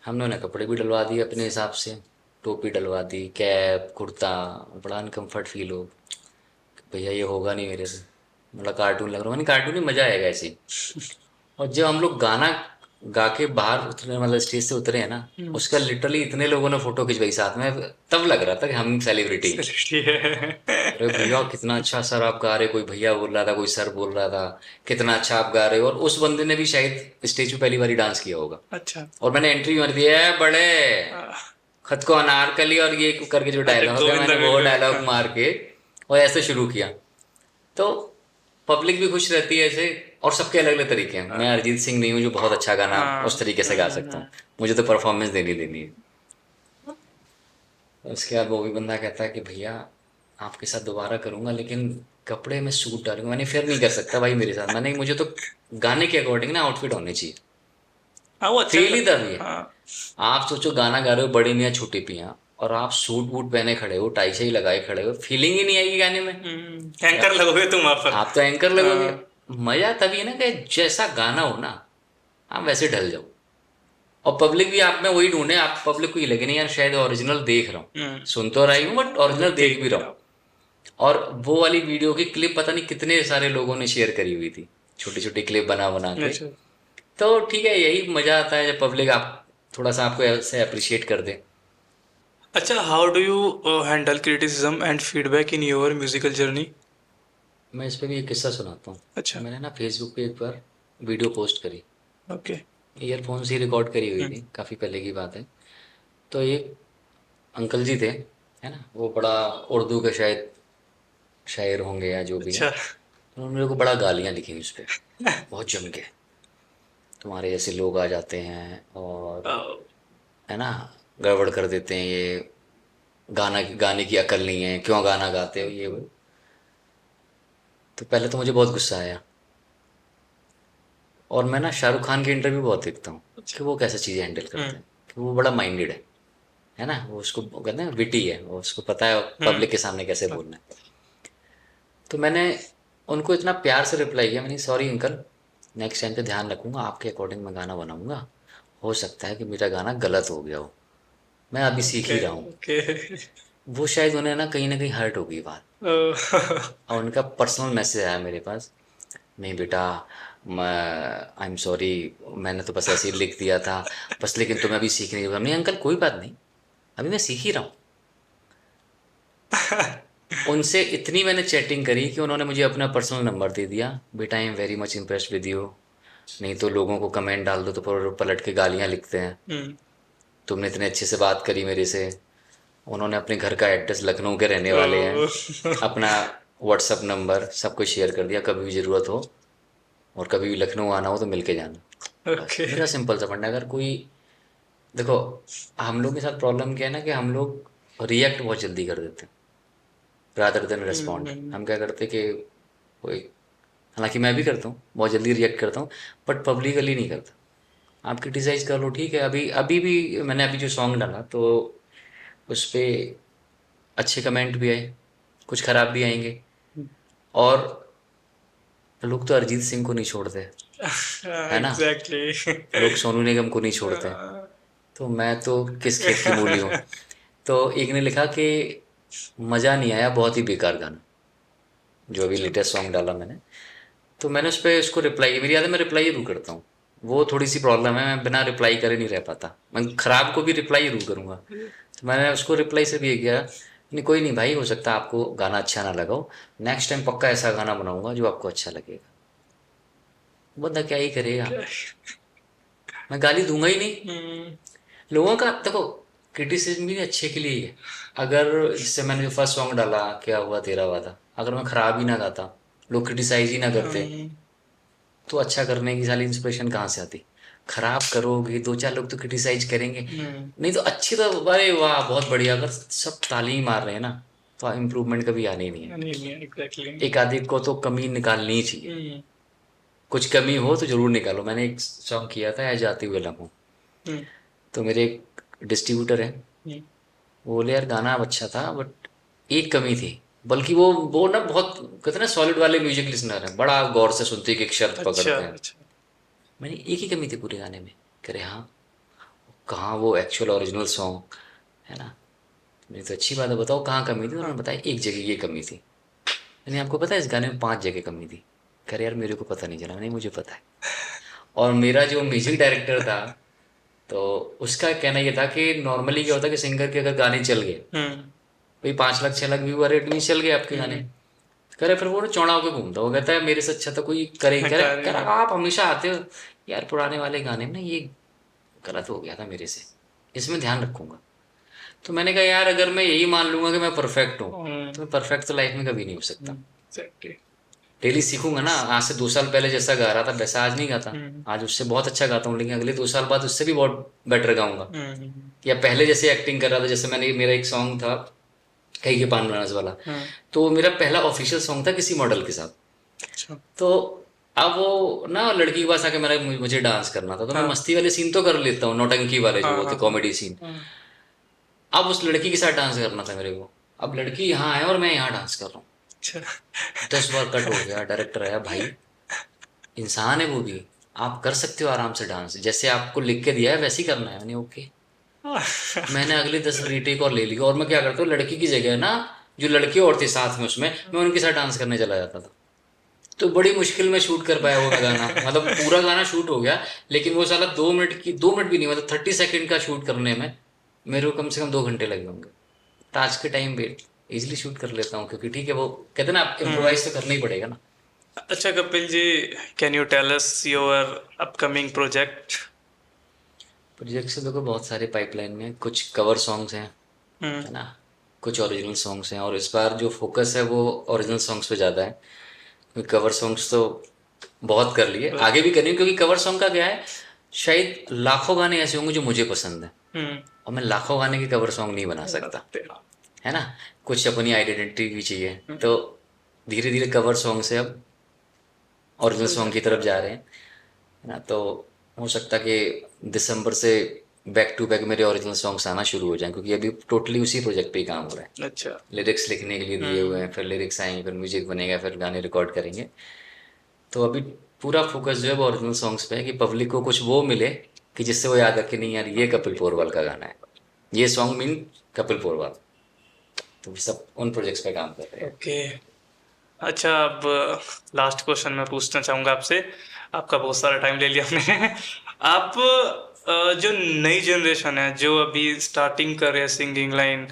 हमने उन्हें कपड़े भी डलवा दिए अपने हिसाब से, टोपी डलवा दी, कैप कुर्ता, बड़ा अनकम्फर्ट फील हो, भैया ये होगा नहीं मेरे से, बड़ा कार्टून लग रहा है, मैंने कार्टून ही मजा आएगा ऐसे ही। और जब हम लोग गाना गा के बाहर उतरे, मतलब स्टेज से उतरे हैं ना, हम्म। उसका लिटरली इतने लोगों ने फोटो खिंचवाई साथ में, तब लग रहा था कि हम सेलिब्रिटी हैं। सेलिब्रिटी है। अरे भैया कितना अच्छा सर आप गा रहे, कोई भैया बोल रहा था, कोई सर बोल रहा था कितना अच्छा आप गा रहे हो, और उस बंदे ने भी शायद स्टेज पे पहली बार डांस किया होगा। अच्छा। और मैंने एंट्री मार दिया है बड़े आ, खत को अनारकली और ये करके जो अच्छा, डायलॉग है, गोविंदा मैंने के वो लिए। डायलॉग हाँ। मार के और ऐसे शुरू किया। तो पब्लिक भी खुश रहती है ऐसे, और सबके अलग अलग तरीके हैं, मैं अरिजीत सिंह नहीं हूँ जो बहुत अच्छा गाना हाँ। उस तरीके से गा सकता हूँ, मुझे तो परफॉर्मेंस देनी देनी है। उसके बाद वो भी बंदा कहता है कि भैया आपके साथ दोबारा करूँगा, लेकिन कपड़े में सूट डालूंगा, मैंने फिर नहीं कर सकता भाई मेरे साथ, मैंने मुझे तो गाने के अकॉर्डिंग ना आउटफिट होने चाहिए, हाँ, वो अच्छा भी फील ही लगता है। तभी है। हाँ। आप सोचो गाना गा रहे हो बड़ी मियाँ छोटी पियाँ, और आप सूट वूट पहने खड़े हो, टाई शाई लगाए खड़े हो, फीलिंग ही नहीं आएगी गाने में। एंकर लगोगे तुम वहां पर। आप तो एंकर लगोगे। हाँ। मजा तभी है ना कि जैसा गाना हो ना, आप वैसे ढल जाओ, और पब्लिक भी आप में वही ढूंढे, आप पब्लिक को ये लगे नहीं यार शायद ओरिजिनल देख रहा हूँ, सुन तो रही हूँ बट ओरिजिनल देख भी रहा हूँ। और वो वाली वीडियो की क्लिप पता नहीं कितने सारे लोगों ने शेयर करी हुई थी, छोटी छोटी क्लिप बना बना के। अच्छा। तो ठीक है, यही मजा आता है जब पब्लिक आप थोड़ा सा आपको ऐसे अप्रिशिएट कर दे। अच्छा, how do you handle criticism and feedback in your musical journey? मैं इस पे भी एक किस्सा सुनाता हूँ। अच्छा। मैंने ना फेसबुक पे एक बार वीडियो पोस्ट करी, ओके। ईयरफोन से रिकॉर्ड करी हुई थी, काफ़ी पहले की बात है। तो एक अंकल जी थे, है ना, वो बड़ा उर्दू के शायद शायर होंगे या जो भी है, अच्छा। तो उन्होंने मेरे को बड़ा गालियाँ लिखी उस पर, बहुत जम के, तुम्हारे जैसे लोग आ जाते हैं और ओ, है ना गड़बड़ कर देते हैं, ये गाना गाने की अकल नहीं है, क्यों गाना गाते हो ये वो। तो पहले तो मुझे बहुत गुस्सा आया, और मैं ना शाहरुख खान की इंटरव्यू बहुत देखता हूँ अच्छा। कि वो कैसे चीज़ें हैंडल करते हैं, कि वो बड़ा माइंडेड है ना, वो उसको वो कहते हैं विटी है, वो उसको पता है हम्म। पब्लिक के सामने कैसे बोलना है। तो मैंने उनको इतना प्यार से रिप्लाई किया, मैंने सॉरी अंकल, नेक्स्ट टाइम पे ध्यान रखूंगा, आपके अकॉर्डिंग मैं गाना बनाऊंगा, हो सकता है कि मेरा गाना गलत हो गया हो, मैं अभी सीख ओके। ही रहा हूँ। ओके। वो शायद उन्हें ना कहीं हर्ट हो गई बात, और उनका पर्सनल मैसेज आया मेरे पास, नहीं बेटा मैं आई एम सॉरी, मैंने तो बस ऐसे ही लिख दिया था बस, लेकिन तुम्हें अभी सीखने की, नहीं अंकल कोई बात नहीं, अभी मैं सीख ही रहा हूँ। उनसे इतनी मैंने चैटिंग करी कि उन्होंने मुझे अपना पर्सनल नंबर दे दिया, बेटा I am very much impressed with you, नहीं तो लोगों को कमेंट डाल दो तो पलट के गालियाँ लिखते हैं, हम्म। तुमने इतने अच्छे से बात करी मेरे से। उन्होंने अपने घर का एड्रेस, लखनऊ के रहने वाले हैं, ओ, अपना व्हाट्सअप नंबर सब कुछ शेयर कर दिया, कभी भी ज़रूरत हो और कभी भी लखनऊ आना हो तो मिल के जाना। बस ओके। मेरा सिंपल सा फंडा, अगर कोई देखो, हम लोग के साथ प्रॉब्लम क्या है ना कि हम लोग रिएक्ट बहुत जल्दी कर देते हैं रादर देन रिस्पॉन्ड। हम्म। हम क्या करते हैं कि कोई, हालांकि मैं भी करता हूँ, बहुत जल्दी रिएक्ट करता हूँ, बट पब्लिकली नहीं करता। आप क्रिटिसाइज कर लो ठीक है, अभी अभी भी मैंने अभी जो सॉन्ग डाला तो उस पर अच्छे कमेंट भी आए, कुछ ख़राब भी आएंगे, और लोग तो अरिजीत सिंह को नहीं छोड़ते, है ना, एग्जैक्टली। लोग सोनू निगम को नहीं छोड़ते, तो मैं तो किस खेत की मूली हूँ। तो एक ने लिखा कि मज़ा नहीं आया, बहुत ही बेकार गाना, जो अभी लेटेस्ट सॉन्ग डाला मैंने। तो मैंने उस पर उसको रिप्लाई, मेरी याद है मैं रिप्लाई जरूर करता हूँ, वो थोड़ी सी प्रॉब्लम है, मैं बिना रिप्लाई करे नहीं रह पाता, मैं खराब को भी रिप्लाई जरूर करूँगा। तो मैंने उसको रिप्लाई से भी ये किया, नहीं कोई नहीं भाई, हो सकता है आपको गाना अच्छा ना लगा हो, नेक्स्ट टाइम पक्का ऐसा गाना बनाऊंगा जो आपको अच्छा लगेगा। बंदा क्या ही करेगा, क्या? मैं गाली दूंगा ही नहीं। हम्म, लोगों का देखो, क्रिटिसिज्म भी अच्छे के लिए ही है। अगर जैसे मैंने जो फर्स्ट सॉन्ग डाला क्या हुआ तेरा वादा, अगर मैं खराब ही ना गाता, लोग क्रिटिसाइज ही ना करते, हम्म, तो अच्छा करने की सारी इंस्पिरेशन कहाँ से आती। खराब करोगे दो चार लोग तो क्रिटिसाइज करेंगे, हम्म, नहीं तो अच्छी तो अरे वाह बहुत बढ़िया, अगर सब ताली ही मार रहे हैं ना तो इम्प्रूवमेंट कभी आने ही नहीं है। नहीं नहीं एग्जैक्टली। एक आधे को तो कमी निकालनी ही चाहिए, हम्म, कुछ कमी हो तो जरूर निकालो। मैंने एक सॉन्ग किया था, ऐ जाते हुए लम्हों, हम्म, तो मेरे एक डिस्ट्रीब्यूटर है, हम्म, वो बोले यार गाना अब अच्छा था बट एक कमी थी, बल्कि वो ना बहुत कहते हैं ना सॉलिड वाले म्यूजिक लिसनर है, बड़ा गौर से सुनते हैं, एक एक शब्द अच्छा पकड़ते हैं। अच्छा। मैंने एक ही कमी थी पूरे गाने में, कह रहे हाँ, कहाँ वो एक्चुअल ओरिजिनल सॉन्ग है ना। मैंने तो अच्छी बात है, बताओ कहाँ कमी थी, तो उन्होंने हाँ, बताया एक जगह ये कमी थी। मैंने आपको पता है इस गाने में 5 जगह कमी थी। कह रहे यार मेरे को पता नहीं चला, नहीं मुझे पता है। और मेरा जो म्यूजिक डायरेक्टर था, तो उसका कहना ये था कि नॉर्मली क्या होता है कि सिंगर के अगर गाने चल गए, हम्म, भाई 5 लाख 6 लाख व्यू रेट में चल गए आपके गाने, हम्म, कह रहे फिर वो ना चौड़ा होकर घूमता, वो कहता है मेरे से अच्छा तो कोई करे, कह कार्य, रहा आप हमेशा आते हो यार पुराने वाले गाने में ना, ये गलत हो गया था मेरे से, इसमें ध्यान रखूंगा। तो मैंने कहा यार अगर मैं यही मान लूंगा कि मैं परफेक्ट हूँ, तो मैं परफेक्ट तो लाइफ में कभी नहीं हो सकता। एग्जैक्टली। डेली सीखूंगा ना, आज से 2 साल पहले जैसा गा रहा था वैसा आज नहीं गाता, हम्म, आज उससे बहुत अच्छा गाता हूँ, लेकिन अगले 2 साल बाद उससे भी बहुत बेटर गाऊंगा। हम्म, या पहले जैसे एक्टिंग कर रहा था, जैसे मैंने मेरा एक सॉन्ग था कहीं के पान बनारस वाला, हम्म, तो वो मेरा पहला ऑफिशियल सॉन्ग था किसी मॉडल के साथ। अच्छा, तो अब वो ना लड़की के पास आके मेरा मुझे डांस करना था, तो मैं हाँ, मस्ती वाले सीन तो कर लेता हूँ, नौटंकी वाले जो हाँ, होते हाँ, कॉमेडी सीन। हाँ, अब उस लड़की के साथ डांस करना था मेरे को, अब लड़की यहाँ है और मैं यहाँ डांस कर रहा हूँ। अच्छा। 10 बार कट हो गया, डायरेक्टर आया, भाई इंसान है वो भी, आप कर सकते हो आराम से डांस, जैसे आपको लिख के दिया है वैसे ही करना है। मैंने ओके, मैंने अगले 10 रीटेक और ले ली, और मैं क्या करता हूँ लड़की की जगह ना, जो लड़के और थे साथ में उसमें, मैं उनके साथ डांस करने चला जाता था। तो बड़ी मुश्किल में शूट कर पाया वो मैं गाना, मतलब पूरा गाना शूट हो गया, लेकिन वो साला 2 मिनट की, 2 मिनट भी नहीं, मतलब 30 सेकेंड का शूट करने में मेरे को कम से कम 2 घंटे लगे होंगे। तो आज के टाइम पे इजिली शूट कर लेता हूँ, क्योंकि ठीक है वो कहते हैं ना आप हम्म, इम्प्रोवाइज तो करना ही पड़ेगा ना। अच्छा Kapil ji, can you tell us your upcoming project? Project से देखो बहुत सारे पाइपलाइन में, कुछ कवर सॉन्ग्स हैं हम्म, है ना, कुछ ओरिजिनल सॉन्ग्स हैं, और इस बार जो फोकस है वो ओरिजिनल सॉन्ग्स पे ज़्यादा है, क्योंकि कवर सॉन्ग्स तो बहुत कर लिए, आगे भी करेंगे, क्योंकि कवर सॉन्ग का क्या है, शायद लाखों गाने ऐसे होंगे जो मुझे पसंद है, हम्म, और मैं लाखों गाने के कवर सॉन्ग नहीं बना बता सकता, सकते हैं। है ना। कुछ अपनी आइडेंटिटी भी चाहिए, हम्म, तो धीरे धीरे कवर सॉन्ग से अब ओरिजिनल हो सॉन्ग की जाएगा। तरफ जा रहे हैं, है ना। तो हो सकता है कि दिसंबर से बैक टू बैक मेरे ओरिजिनल सॉन्ग्स आना शुरू हो जाएं, क्योंकि अभी टोटली उसी प्रोजेक्ट पे ही काम हो रहा है। अच्छा। लिरिक्स लिखने के लिए दिए हुए हम्म, हैं, फिर लिरिक्स आएंगे, फिर म्यूजिक बनेगा, फिर गाने रिकॉर्ड करेंगे। तो अभी पूरा फोकस जो है वो ओरिजिनल सॉन्ग्स पे है, कि पब्लिक को कुछ वो मिले कि जिससे वो याद रखे, नहीं यार ये कपिल पोरवाल का गाना है, ये सॉन्ग मीन कपिल पोरवाल। तो सब उन प्रोजेक्ट्स पे काम कर रहे हैं। ओके। अच्छा अब लास्ट क्वेश्चन मैं पूछना चाहूँगा आपसे, आपका बहुत सारा टाइम ले लिया हमने। आप जो नई जनरेशन है जो अभी स्टार्टिंग कर रहे हैं सिंगिंग लाइन,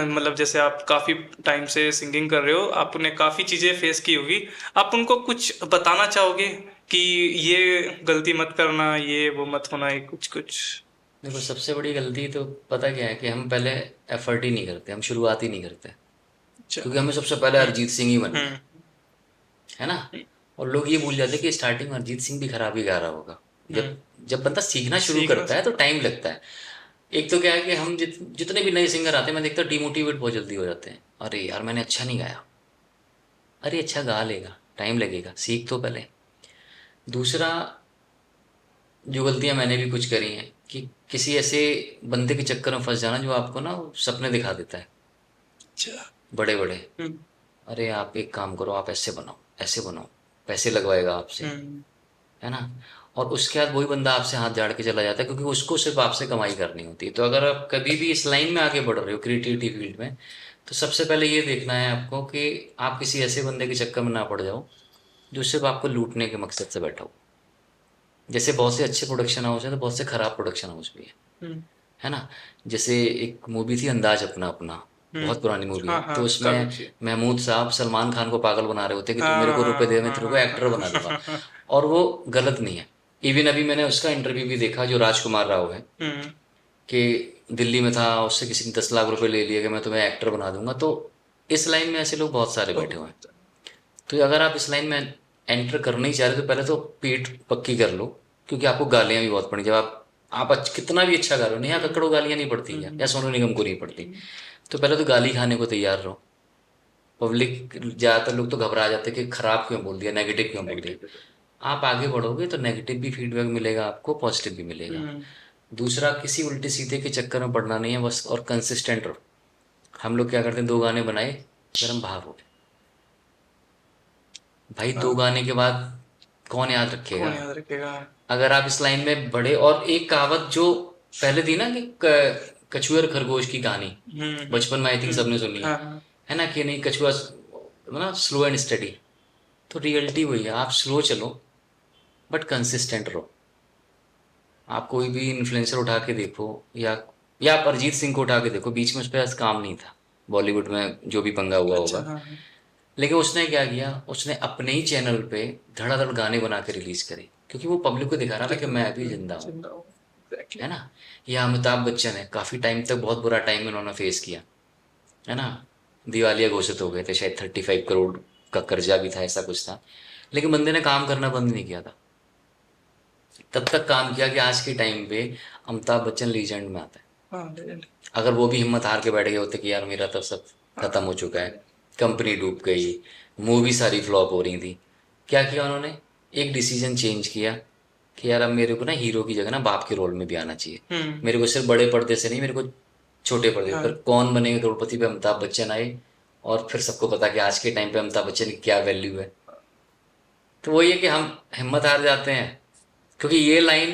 मतलब जैसे आप काफ़ी टाइम से सिंगिंग कर रहे हो, आपने काफ़ी चीज़ें फेस की होगी, आप उनको कुछ बताना चाहोगे कि ये गलती मत करना, ये वो मत होना, ये कुछ कुछ? देखो सबसे बड़ी गलती तो पता क्या है, कि हम पहले एफर्ट ही नहीं करते, हम शुरुआत ही नहीं करते, अच्छा। क्योंकि हमें सबसे पहले हम्म, अरिजीत सिंह ही बनना हम्म, है ना। और लोग ये भूल जाते हैं कि स्टार्टिंग में अरिजीत सिंह भी खराब ही गा रहा होगा। जब हम्म, जब बंदा सीखना शुरू सीखना करता है तो टाइम लगता है। एक तो क्या है कि हम जितने भी नए सिंगर आते हैं, मैं देखता हूँ डिमोटिवेट बहुत जल्दी हो जाते हैं, अरे यार मैंने अच्छा नहीं गाया, अरे अच्छा गा लेगा, टाइम लगेगा, सीख तो पहले। दूसरा, जो गलतियां मैंने भी कुछ करी हैं, कि किसी ऐसे बंदे के चक्कर में फंस जाना जो आपको ना सपने दिखा देता है अच्छा। बड़े बड़े, हम्म, अरे आप एक काम करो, आप ऐसे बनाओ, ऐसे बनाओ, पैसे लगवाएगा आपसे, हम्म, है ना। और उसके बाद वही बंदा आपसे हाथ झाड़ के चला जाता है, क्योंकि उसको सिर्फ आपसे कमाई करनी होती है। तो अगर आप कभी भी इस लाइन में आगे बढ़ रहे हो क्रिएटिविटी फील्ड में, तो सबसे पहले ये देखना है आपको कि आप किसी ऐसे बंदे के चक्कर में ना पड़ जाओ जो सिर्फ आपको लूटने के मकसद से बैठा हो। जैसे बहुत से अच्छे प्रोडक्शन हाउस हैं तो बहुत से खराब प्रोडक्शन हाउस भी हम्म। है ना। जैसे एक मूवी थी अंदाज अपना अपना, बहुत पुरानी मूवी हाँ है, हाँ, तो काफी उसमें अच्छी है। महमूद साहब सलमान खान को पागल बना रहे होते कि तू मेरे हाँ को रुपए दे, मैं हाँ तेरे को हाँ एक्टर बना दूंगा। हाँ। और वो गलत नहीं है। इवन अभी मैंने उसका इंटरव्यू भी देखा जो राजकुमार राव है, हम्म। कि दिल्ली में था, उससे किसी ने 10 लाख रुपए ले लिए कि मैं तुम्हें एक्टर बना दूंगा। तो इस लाइन में ऐसे लोग बहुत सारे बैठे हुए हैं। बहुत। तो अगर आप इस लाइन में एंटर करना ही चाह रहे हो तो पहले तो पीठ पक्की कर लो, क्योंकि आपको गालियां भी बहुत पड़ी। जब आप कितना भी अच्छा गा रहे हो, नेहा कक्कड़ को गालियां नहीं पड़ती क्या, या सोनू निगम को नहीं पड़ती? तो पहले तो गाली खाने को तैयार रहो। पब्लिक ज़्यादातर लोग तो घबरा जाते हैं कि खराब क्यों बोल दिया, नेगेटिव क्यों बोल दिया। नेगेटिव। आप आगे बढ़ोगे तो नेगेटिव भी फीडबैक मिलेगा आपको, पॉजिटिव भी मिलेगा। हम्म। दूसरा, किसी उल्टे सीधे के चक्कर में पड़ना नहीं है बस, और कंसिस्टेंट रहो। हम लोग क्या करते हैं, 2 गाने बनाए फिर हम बाहर हो गए। भाई 2 गाने के बाद कौन याद रखेगा? कौन याद रखेगा? अगर आप इस लाइन में बढ़े, और एक कहावत जो पहले थी ना कि कछुए और खरगोश की कहानी, बचपन में आई थिंक सबने सुनी हाँ हाँ। है ना, कि नहीं कछुआ ना स्लो एंड स्टडी। तो रियलिटी वही है, आप स्लो चलो बट कंसिस्टेंट रहो। आप कोई भी इन्फ्लुएंसर उठा के देखो, या आप अरिजीत सिंह को उठा के देखो, बीच में उस पर काम नहीं था, बॉलीवुड में जो भी पंगा हुआ अच्छा। होगा। हाँ हाँ। लेकिन उसने क्या किया, उसने अपने ही चैनल पे धड़ाधड़ गाने बना के रिलीज करे, क्योंकि वो पब्लिक को दिखा रहा था कि मैं भी जिंदा हूँ। जिंदा हूँ। एग्जैक्टली। है ना। या अमिताभ बच्चन है, काफ़ी टाइम तक बहुत बुरा टाइम इन्होंने फेस किया, है ना। दिवालिया घोषित हो गए थे, शायद 35 करोड़ का कर्जा भी था, ऐसा कुछ था। लेकिन बंदे ने काम करना बंद नहीं किया था, तब तक काम किया कि आज के टाइम पे अमिताभ बच्चन लीजेंड में आता है। हाँ legend। अगर वो भी हिम्मत हार के बैठ गए होते कि यार मेरा तो सब खत्म हो चुका है, कंपनी डूब गई, मूवी सारी फ्लॉप हो रही थी, क्या किया उन्होंने, एक डिसीजन चेंज किया कि यार अब मेरे को ना हीरो की जगह ना बाप के रोल में भी आना चाहिए। मेरे को सिर्फ बड़े पर्दे से नहीं, मेरे को छोटे पर्दे पर। हाँ। कौन बनेगा करोड़पति पे अमिताभ बच्चन आए, और फिर सबको पता कि आज के टाइम पे अमिताभ बच्चन की क्या वैल्यू है। तो वही है कि हम हिम्मत हार जाते हैं, क्योंकि ये लाइन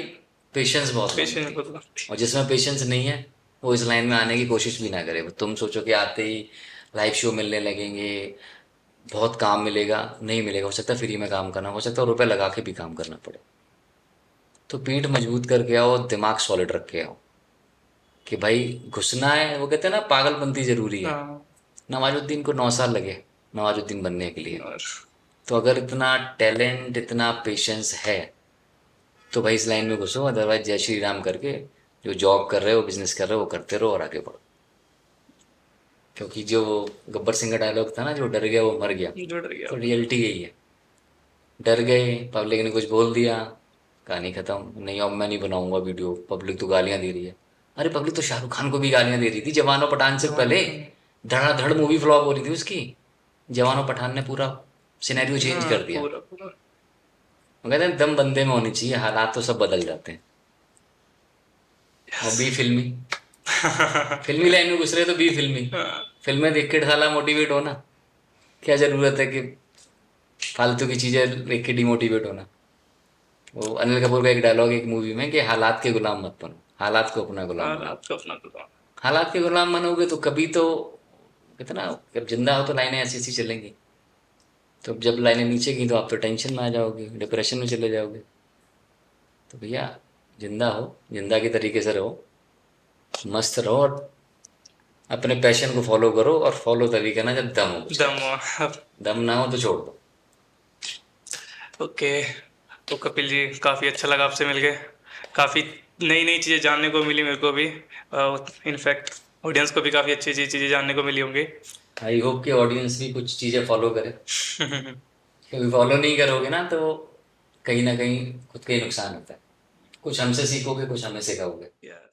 पेशेंस बहुत पेशेंस मांगती है। बहुत लगती और जिसमें पेशेंस नहीं है वो इस लाइन में आने की कोशिश भी ना करे। तुम सोचो कि आते ही लाइव शो मिलने लगेंगे, बहुत काम मिलेगा, नहीं मिलेगा। हो सकता है फ्री में काम करना, हो सकता है रुपए लगा के भी काम करना पड़े। तो पीठ मजबूत करके आओ, दिमाग सॉलिड रख के आओ कि भाई घुसना है। वो कहते हैं ना, पागलपंती जरूरी है। है। हाँ। नवाजुद्दीन को 9 साल लगे नवाजुद्दीन बनने के लिए। और तो अगर इतना टैलेंट, इतना पेशेंस है तो भाई इस लाइन में घुसो, अदरवाइज जय श्री राम करके जो जॉब कर रहे हो, बिजनेस कर रहे हो, वो करते रहो और आगे बढ़ो। क्योंकि जो गब्बर सिंह का डायलॉग था ना, जो डर गया वो मर गया, जुड़ गया। तो रियलिटी यही है। डर गए, पब्लिक ने कुछ बोल दिया, कहानी खत्म। नहीं अब मैं नहीं बनाऊंगा वीडियो, पब्लिक तो गालियां दे रही है। अरे पब्लिक तो शाहरुख खान को भी गालियां दे रही थी जवान और पठान से जवान पहले। पठान। धड़ाधड़ मूवी फ्लॉप हो रही थी उसकी, जवान और पठान ने पूरा सिनेरियो चेंज हाँ कर दिया। पूरा पूरा। वो कहते हैं दम बंदे में होनी चाहिए, हालात तो सब बदल जाते हैं। और बी फिल्मी, फिल्मी लाइन में घुस रहे तो बी फिल्मी। हाँ। फिल्में देख के साला मोटिवेट होना, क्या जरूरत है कि फालतू की चीजें देख के डिमोटिवेट होना। वो अनिल कपूर का एक डायलॉग एक मूवी में कि हालात के गुलाम मत बनो, हालात को अपना गुलाम बनाओ। हालात को अपना गुलाम। हालात के गुलाम बनोगे तो कभी तो, कितना, जब जिंदा हो तो लाइनें ऐसी ऐसी चलेंगी। तो जब लाइनें नीचे गई तो आप तो टेंशन में आ जाओगे, डिप्रेशन में चले जाओगे। तो भैया जिंदा हो, जिंदा के तरीके से रहो, मस्त रहो, और अपने पैशन को फॉलो करो। और फॉलो तभी करना जब दम हो कुछ दम। करने। दम ना हो तो छोड़ दो। ओके। तो कपिल जी, काफ़ी अच्छा लगा आपसे मिलके। काफ़ी नई नई चीज़ें जानने को मिली मेरे को भी। इनफैक्ट ऑडियंस को भी काफ़ी अच्छी अच्छी चीज़ें जानने को मिली होंगी। आई होप कि ऑडियंस भी कुछ चीज़ें फॉलो करे, क्योंकि फॉलो नहीं करोगे ना तो कहीं ना कहीं खुद का ही नुकसान होता है। कुछ हमसे सीखोगे, कुछ हमें सिखाओगे। यार